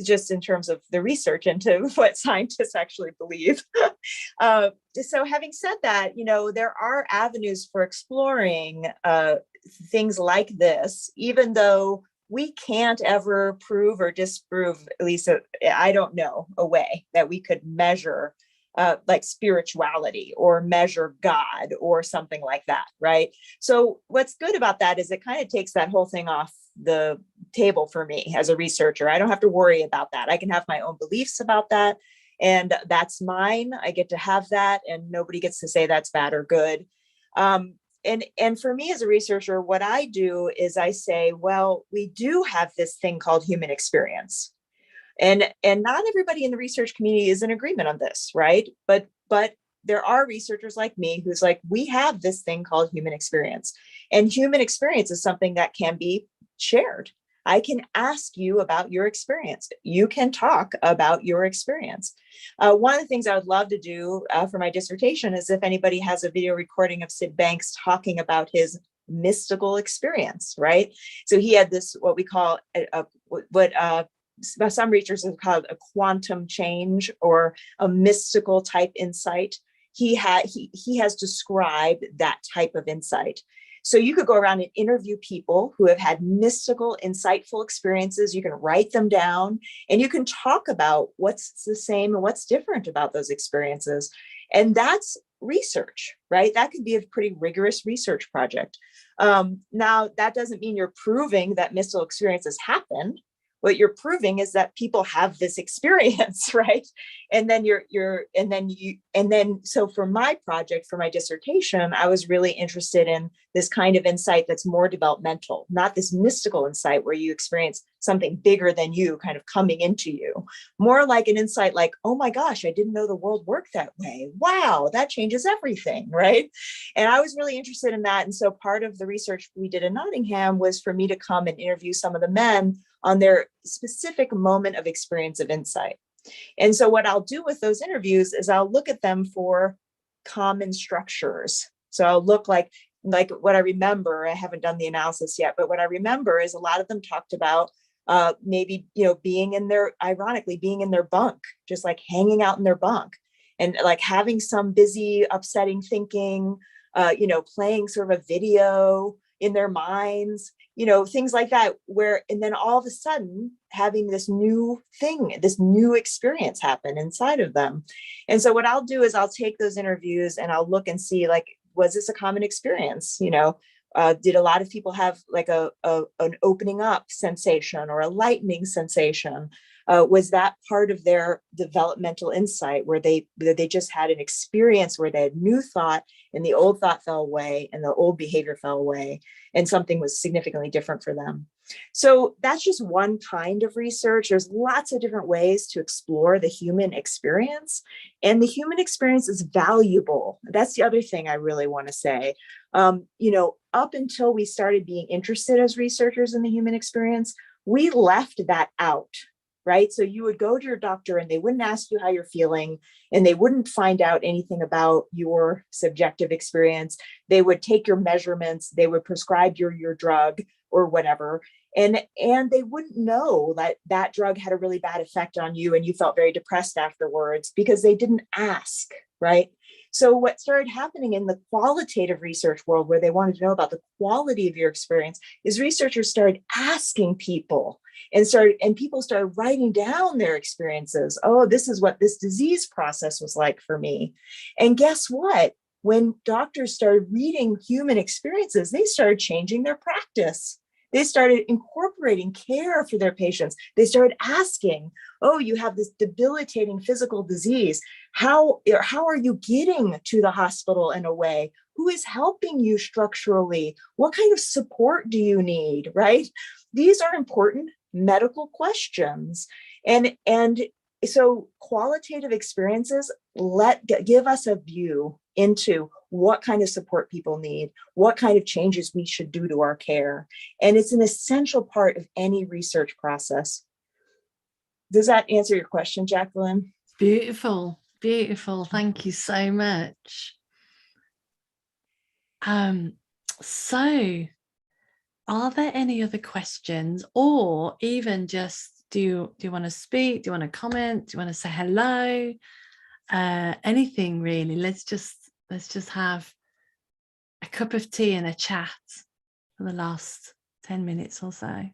just in terms of the research into what scientists actually believe. So having said that, there are avenues for exploring things like this, even though we can't ever prove or disprove, at least I don't know, a way that we could measure like spirituality or measure God or something like that, right? So what's good about that is it kind of takes that whole thing off the table for me as a researcher. I don't have to worry about that. I can have my own beliefs about that, and that's mine. I get to have that, and nobody gets to say that's bad or good. And for me as a researcher, what I do is I say, well, we do have this thing called human experience. And not everybody in the research community is in agreement on this, right? But there are researchers like me who's like, we have this thing called human experience. And human experience is something that can be shared. I can ask you about your experience. You can talk about your experience. One of the things I would love to do for my dissertation is if anybody has a video recording of Syd Banks talking about his mystical experience, right? So he had this, what we call some researchers have called a quantum change or a mystical type insight. He has described that type of insight. So you could go around and interview people who have had mystical, insightful experiences. You can write them down and you can talk about what's the same and what's different about those experiences. And that's research, right? That could be a pretty rigorous research project. Now, that doesn't mean you're proving that mystical experiences happen. What you're proving is that people have this experience, right? And then so for my project, for my dissertation, I was really interested in this kind of insight that's more developmental, not this mystical insight where you experience something bigger than you kind of coming into you, more like an insight like, oh my gosh, I didn't know the world worked that way. Wow, that changes everything, right? And I was really interested in that. And so part of the research we did in Nottingham was for me to come and interview some of the men on their specific moment of experience of insight. And so what I'll do with those interviews is I'll look at them for common structures. So I'll look like what I remember. I haven't done the analysis yet, but what I remember is a lot of them talked about maybe, being in their bunk, just like hanging out in their bunk and like having some busy, upsetting thinking, playing sort of a video in their minds, things like that, and then all of a sudden having this new thing, this new experience happen inside of them. And so what I'll do is I'll take those interviews and I'll look and see, like, was this a common experience? Did a lot of people have like an opening up sensation or a lightening sensation? Was that part of their developmental insight where they just had an experience where they had new thought and the old thought fell away and the old behavior fell away and something was significantly different for them? So that's just one kind of research. There's lots of different ways to explore the human experience, and the human experience is valuable. That's the other thing I really want to say. Up until we started being interested as researchers in the human experience, we left that out. Right? So you would go to your doctor and they wouldn't ask you how you're feeling and they wouldn't find out anything about your subjective experience. They would take your measurements, they would prescribe your drug or whatever. And they wouldn't know that drug had a really bad effect on you and you felt very depressed afterwards because they didn't ask, right? So what started happening in the qualitative research world, where they wanted to know about the quality of your experience, is researchers started asking people and people started writing down their experiences. Oh, this is what this disease process was like for me. And guess what? When doctors started reading human experiences, they started changing their practice. They started incorporating care for their patients. They started asking, oh, you have this debilitating physical disease. How are you getting to the hospital in a way? Who is helping you structurally? What kind of support do you need, right? These are important medical questions. And so qualitative experiences give us a view into what kind of support people need, what kind of changes we should do to our care. And it's an essential part of any research process. Does that answer your question, Jacqueline? Beautiful, beautiful. Thank you so much. So are there any other questions, or even just do you want to speak? Do you want to comment? Do you want to say hello? Anything really. Let's just have a cup of tea and a chat for the last 10 minutes or so.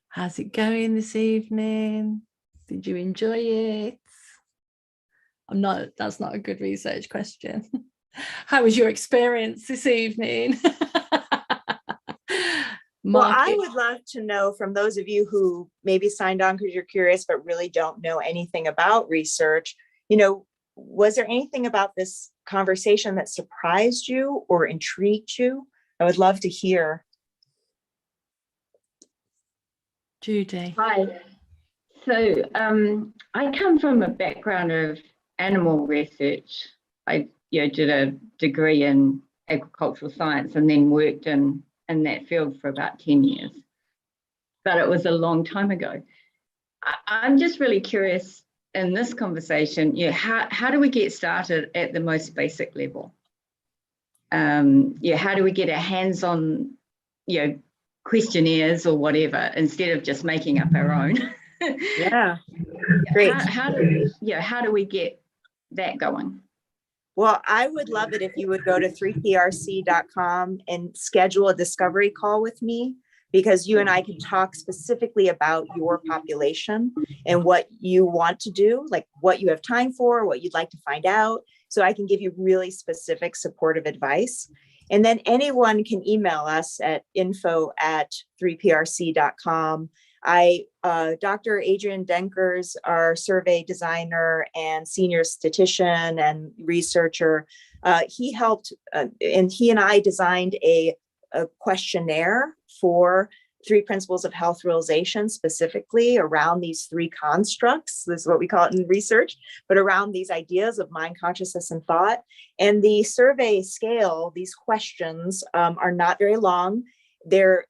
How's it going this evening? Did you enjoy it? That's not a good research question. How was your experience this evening? Well, I would love to know from those of you who maybe signed on because you're curious, but really don't know anything about research, was there anything about this conversation that surprised you or intrigued you? I would love to hear. Judy. Hi. So I come from a background of animal research. I did a degree in agricultural science and then worked in that field for about 10 years. But it was a long time ago. I'm just really curious in this conversation, how do we get started at the most basic level? How do we get our hands on, questionnaires or whatever, instead of just making up our own? Yeah, great. How do we get that going? Well, I would love it if you would go to 3prc.com and schedule a discovery call with me, because you and I can talk specifically about your population and what you want to do, like what you have time for, what you'd like to find out. So I can give you really specific supportive advice. And then anyone can email us at info@3prc.com. Dr. Adrian Denkers, our survey designer and senior statistician and researcher, he helped, and he and I designed a questionnaire for 3 principles of health realization, specifically around these 3 constructs. This is what we call it in research, but around these ideas of mind, consciousness, and thought. And the survey scale, these questions are not very long. They're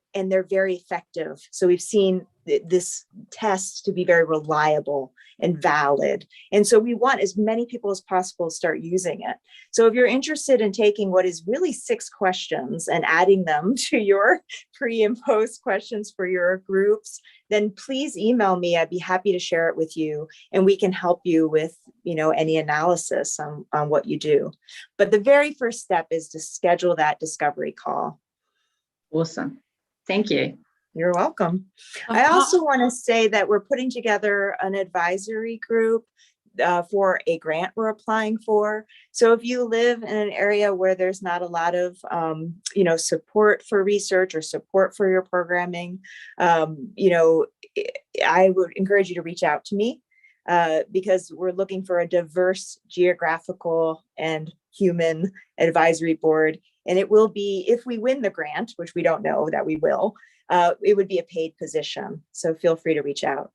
very effective. So we've seen this test to be very reliable and valid. And so we want as many people as possible to start using it. So if you're interested in taking what is really 6 questions and adding them to your pre and post questions for your groups, then please email me. I'd be happy to share it with you, and we can help you with, any analysis on what you do. But the very first step is to schedule that discovery call. Awesome. Thank you. You're welcome. I also want to say that we're putting together an advisory group for a grant we're applying for. So if you live in an area where there's not a lot of, support for research or support for your programming, I would encourage you to reach out to me because we're looking for a diverse geographical and human advisory board. And it will be, if we win the grant, which we don't know that we will, it would be a paid position. So feel free to reach out.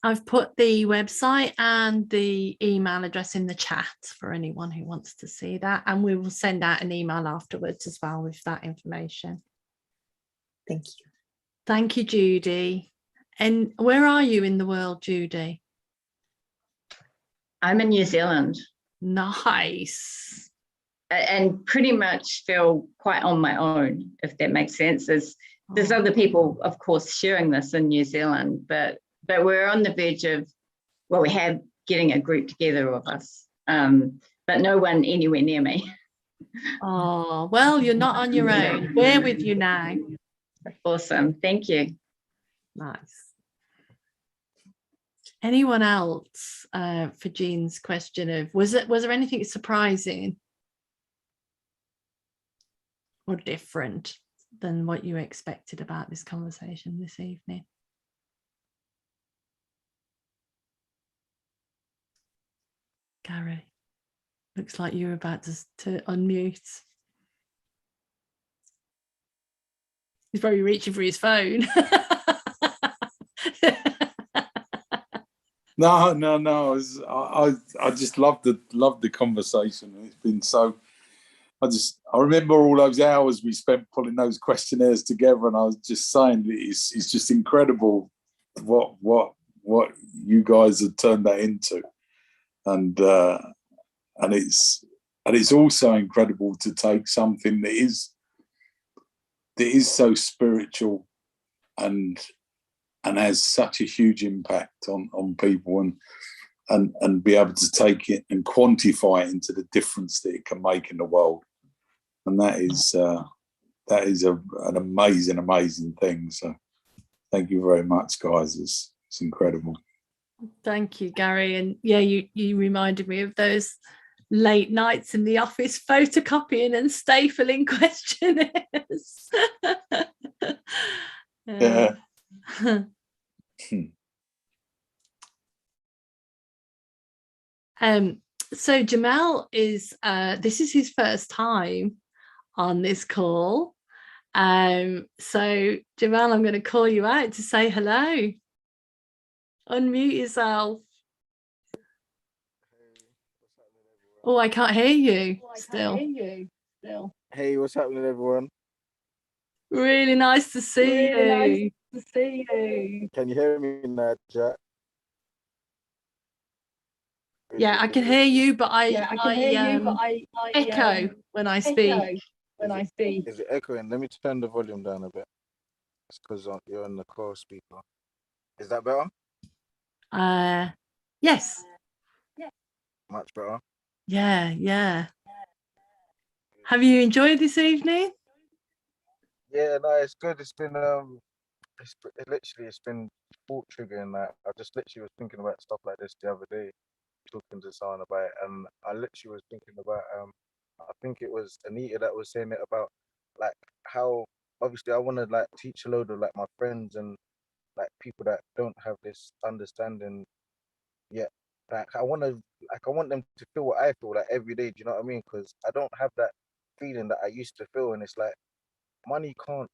I've put the website and the email address in the chat for anyone who wants to see that. And we will send out an email afterwards as well with that information. Thank you. Thank you, Judy. And where are you in the world, Judy? I'm in New Zealand. Nice. And pretty much feel quite on my own, if that makes sense. There's other people, of course, sharing this in New Zealand, but we're on the verge of, we have getting a group together of us, but no one anywhere near me. Oh, well, you're not on your own. We're with you now. Awesome. Thank you. Nice. Anyone else for Jeanne's question of was there anything surprising or different than what you expected about this conversation this evening? Gary, looks like you were about to unmute. He's probably reaching for his phone. No. I just loved the conversation. It's been so. I remember all those hours we spent pulling those questionnaires together, and I was just saying it's just incredible what you guys have turned that into, and it's also incredible to take something that is so spiritual and has such a huge impact on people and be able to take it and quantify it into the difference that it can make in the world. And that is an amazing thing. So thank you very much, guys. It's incredible. Thank you, Gary. And yeah, you reminded me of those late nights in the office photocopying and stapling questionnaires. Yeah. So Jamel is this is his first time on this call. So Jamel, I'm going to call you out to say hello. Unmute yourself. Oh, I can't hear you still. Hey, what's happening, everyone? Really nice to see you. Can you hear me now, Jack? Yeah, I can hear you, but I echo when I speak. Is it echoing? Let me turn the volume down a bit. It's because you're on the core speaker. Is that better? Yes. Much better. Yeah. Have you enjoyed this evening? Yeah, no, it's good. It's been it's been thought triggering. Like I just literally was thinking about stuff like this the other day, talking to someone about it, and I literally was thinking about I think it was Anita that was saying it about like how obviously I want to like teach a load of like my friends and like people that don't have this understanding yet. Like I want them to feel what I feel like every day. Do you know what I mean? Because I don't have that feeling that I used to feel, and it's like money can't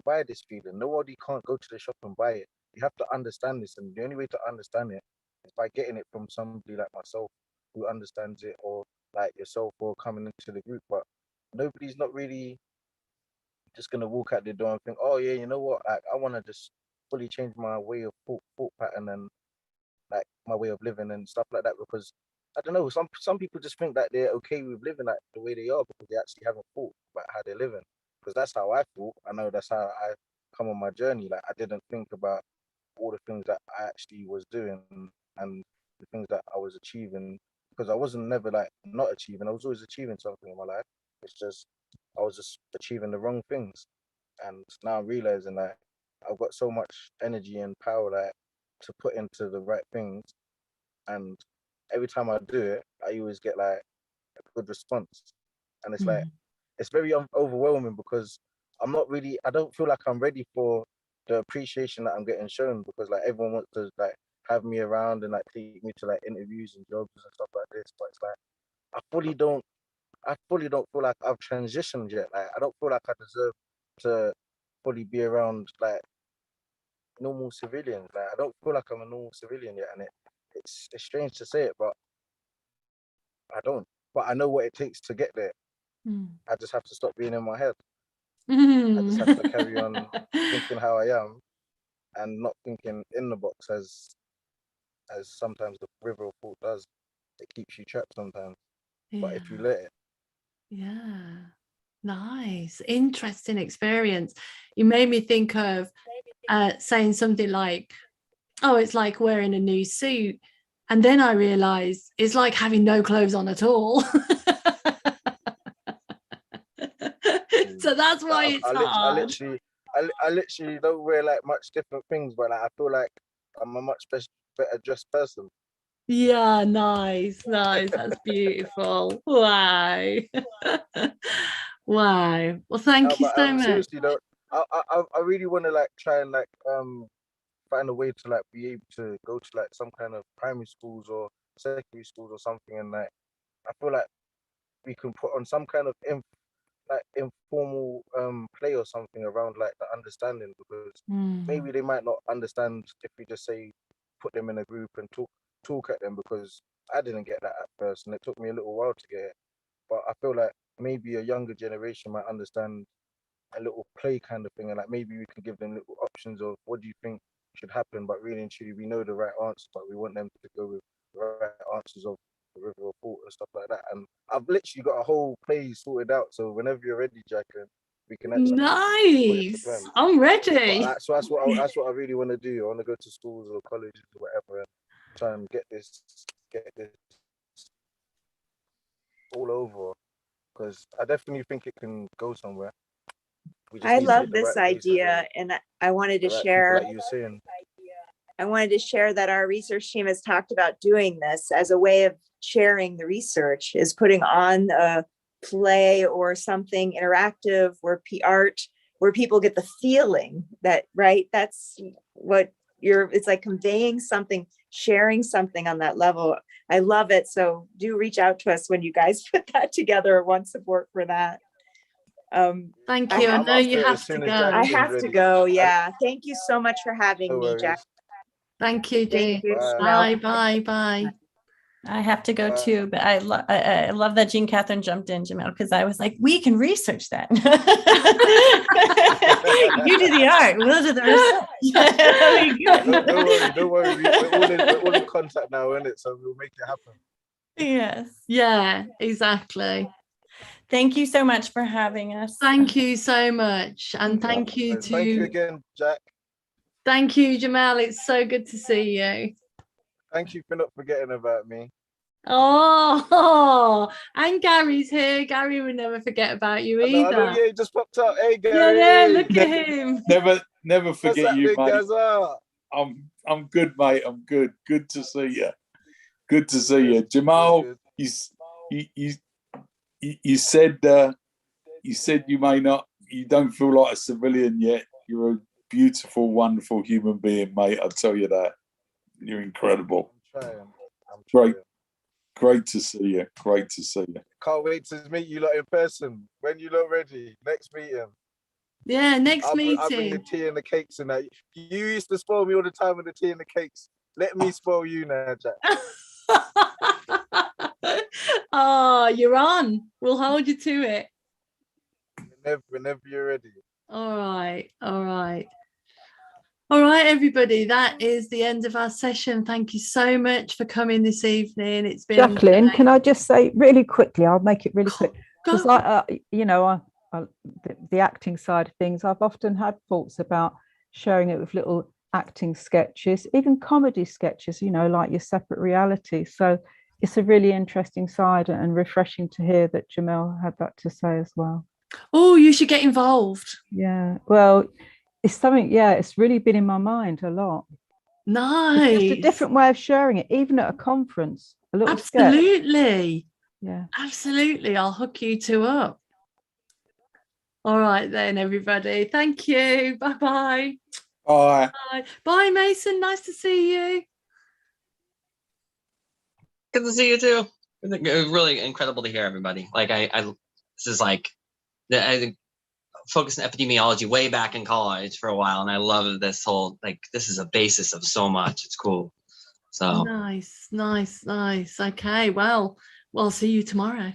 buy this feeling. Nobody can't go to the shop and buy it. You have to understand this, and the only way to understand it is by getting it from somebody like myself who understands it, or like yourself, or coming into the group. But nobody's not really just gonna walk out the door and think, oh yeah, you know what? Like I want to just fully change my way of thought pattern and like my way of living and stuff like that, because I don't know, some people just think that they're okay with living like the way they are because they actually haven't thought about how they're living. Because that's how I thought. I know that's how I come on my journey. Like I didn't think about all the things that I actually was doing and the things that I was achieving, because I wasn't never like not achieving. I was always achieving something in my life. It's just I was just achieving the wrong things. And now I'm realizing that I've got so much energy and power like to put into the right things, and every time I do it, I always get like a good response. And it's like it's very overwhelming because I don't feel like I'm ready for the appreciation that I'm getting shown, because like everyone wants to like have me around and like take me to like interviews and jobs and stuff like this, but it's like I fully don't feel like I've transitioned yet. Like I don't feel like I deserve to fully be around like normal civilians. Like I don't feel like I'm a normal civilian yet, and it's strange to say it, but I don't. But I know what it takes to get there. I just have to stop being in my head. I just have to carry on thinking how I am and not thinking in the box as sometimes the river of thought does. It keeps you trapped sometimes. But if you let it. Yeah. Nice. Interesting experience. You made me think of saying something like, oh, it's like wearing a new suit. And then I realized it's like having no clothes on at all. So that's why it's hard. I literally don't wear like much different things, but like I feel like I'm a much better dressed person. Yeah, nice. That's beautiful. Wow. Wow. Well, thank you so much. Seriously though, I really want to like try and like find a way to like be able to go to like some kind of primary schools or secondary schools or something, and like I feel like we can put on some kind of informal play or something around like the understanding, because maybe they might not understand if we just say put them in a group and talk at them, because I didn't get that at first and it took me a little while to get it. But I feel like maybe a younger generation might understand a little play kind of thing, and like maybe we can give them little options of what do you think should happen, but really and truly we know the right answer, but we want them to go with the right answers of the river report and stuff like that. And I've literally got a whole play sorted out, so whenever you're ready, Jacqueline, we can actually nice. I'm ready. So that's what I really want to do. I want to go to schools or colleges or whatever and try and get this all over, because I definitely think it can go somewhere. I love this idea, and I wanted to share. Like you were saying. I wanted to share that our research team has talked about doing this as a way of sharing the research, is putting on a play or something interactive where art, where people get the feeling that, right, that's what it's like, conveying something, sharing something on that level. I love it. So do reach out to us when you guys put that together or want support for that. Thank you. I know you have to go. I have to go. Yeah. Thank you so much for having me, Jack. Thank you, Jean. Bye. I have to go too, but I love that Jeanne Catherine jumped in, Jamel, because I was like, we can research that. You do the art, we'll do the research. Don't worry. We're all in contact now, isn't it? So we'll make it happen. Yes. Yeah, exactly. Thank you so much for having us. Thank you so much. And thank you again, Jack. Thank you, Jamel. It's so good to see you. Thank you for not forgetting about me. Oh, and Gary's here. Gary would never forget about you either. I know, yeah, he just popped up. Hey, Gary. Yeah, look at him. Never forget you, mate. I'm good, mate. I'm good. Good to see you. Good to see you, Jamal. You said you don't feel like a civilian yet. You're a beautiful, wonderful human being, mate. I'll tell you that. You're incredible. I'm trying. Great to see you. Great to see you. Can't wait to meet you lot in person. When you lot ready, next meeting. Yeah, next meeting. I'll bring the tea and the cakes and that. You used to spoil me all the time with the tea and the cakes. Let me spoil you now, Jack. Oh, you're on. We'll hold you to it. Whenever you're ready. All right, everybody. That is the end of our session. Thank you so much for coming this evening. It's been Jacqueline. Can I just say really quickly? I'll make it really quick, because the acting side of things, I've often had thoughts about sharing it with little acting sketches, even comedy sketches, like your separate reality. So it's a really interesting side, and refreshing to hear that Jamel had that to say as well. Oh, you should get involved. Yeah, well, it's something, it's really been in my mind a lot. Nice. It's just a different way of sharing it, even at a conference. A little Absolutely. sketch. Yeah. Absolutely. I'll hook you two up. All right then, everybody. Thank you. Bye-bye. Bye. Bye, Mason. Nice to see you. Good to see you too. It was really incredible to hear everybody. Like this is like I focused on epidemiology way back in college for a while, and I love this whole this is a basis of so much. It's cool. So nice. Okay, well, see you tomorrow.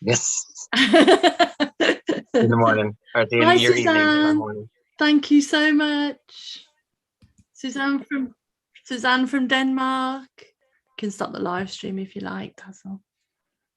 Yes. In the morning. Or at the end of your evening. Morning. Thank you so much. Suzanne from Denmark. You can stop the live stream if you like, Tassel.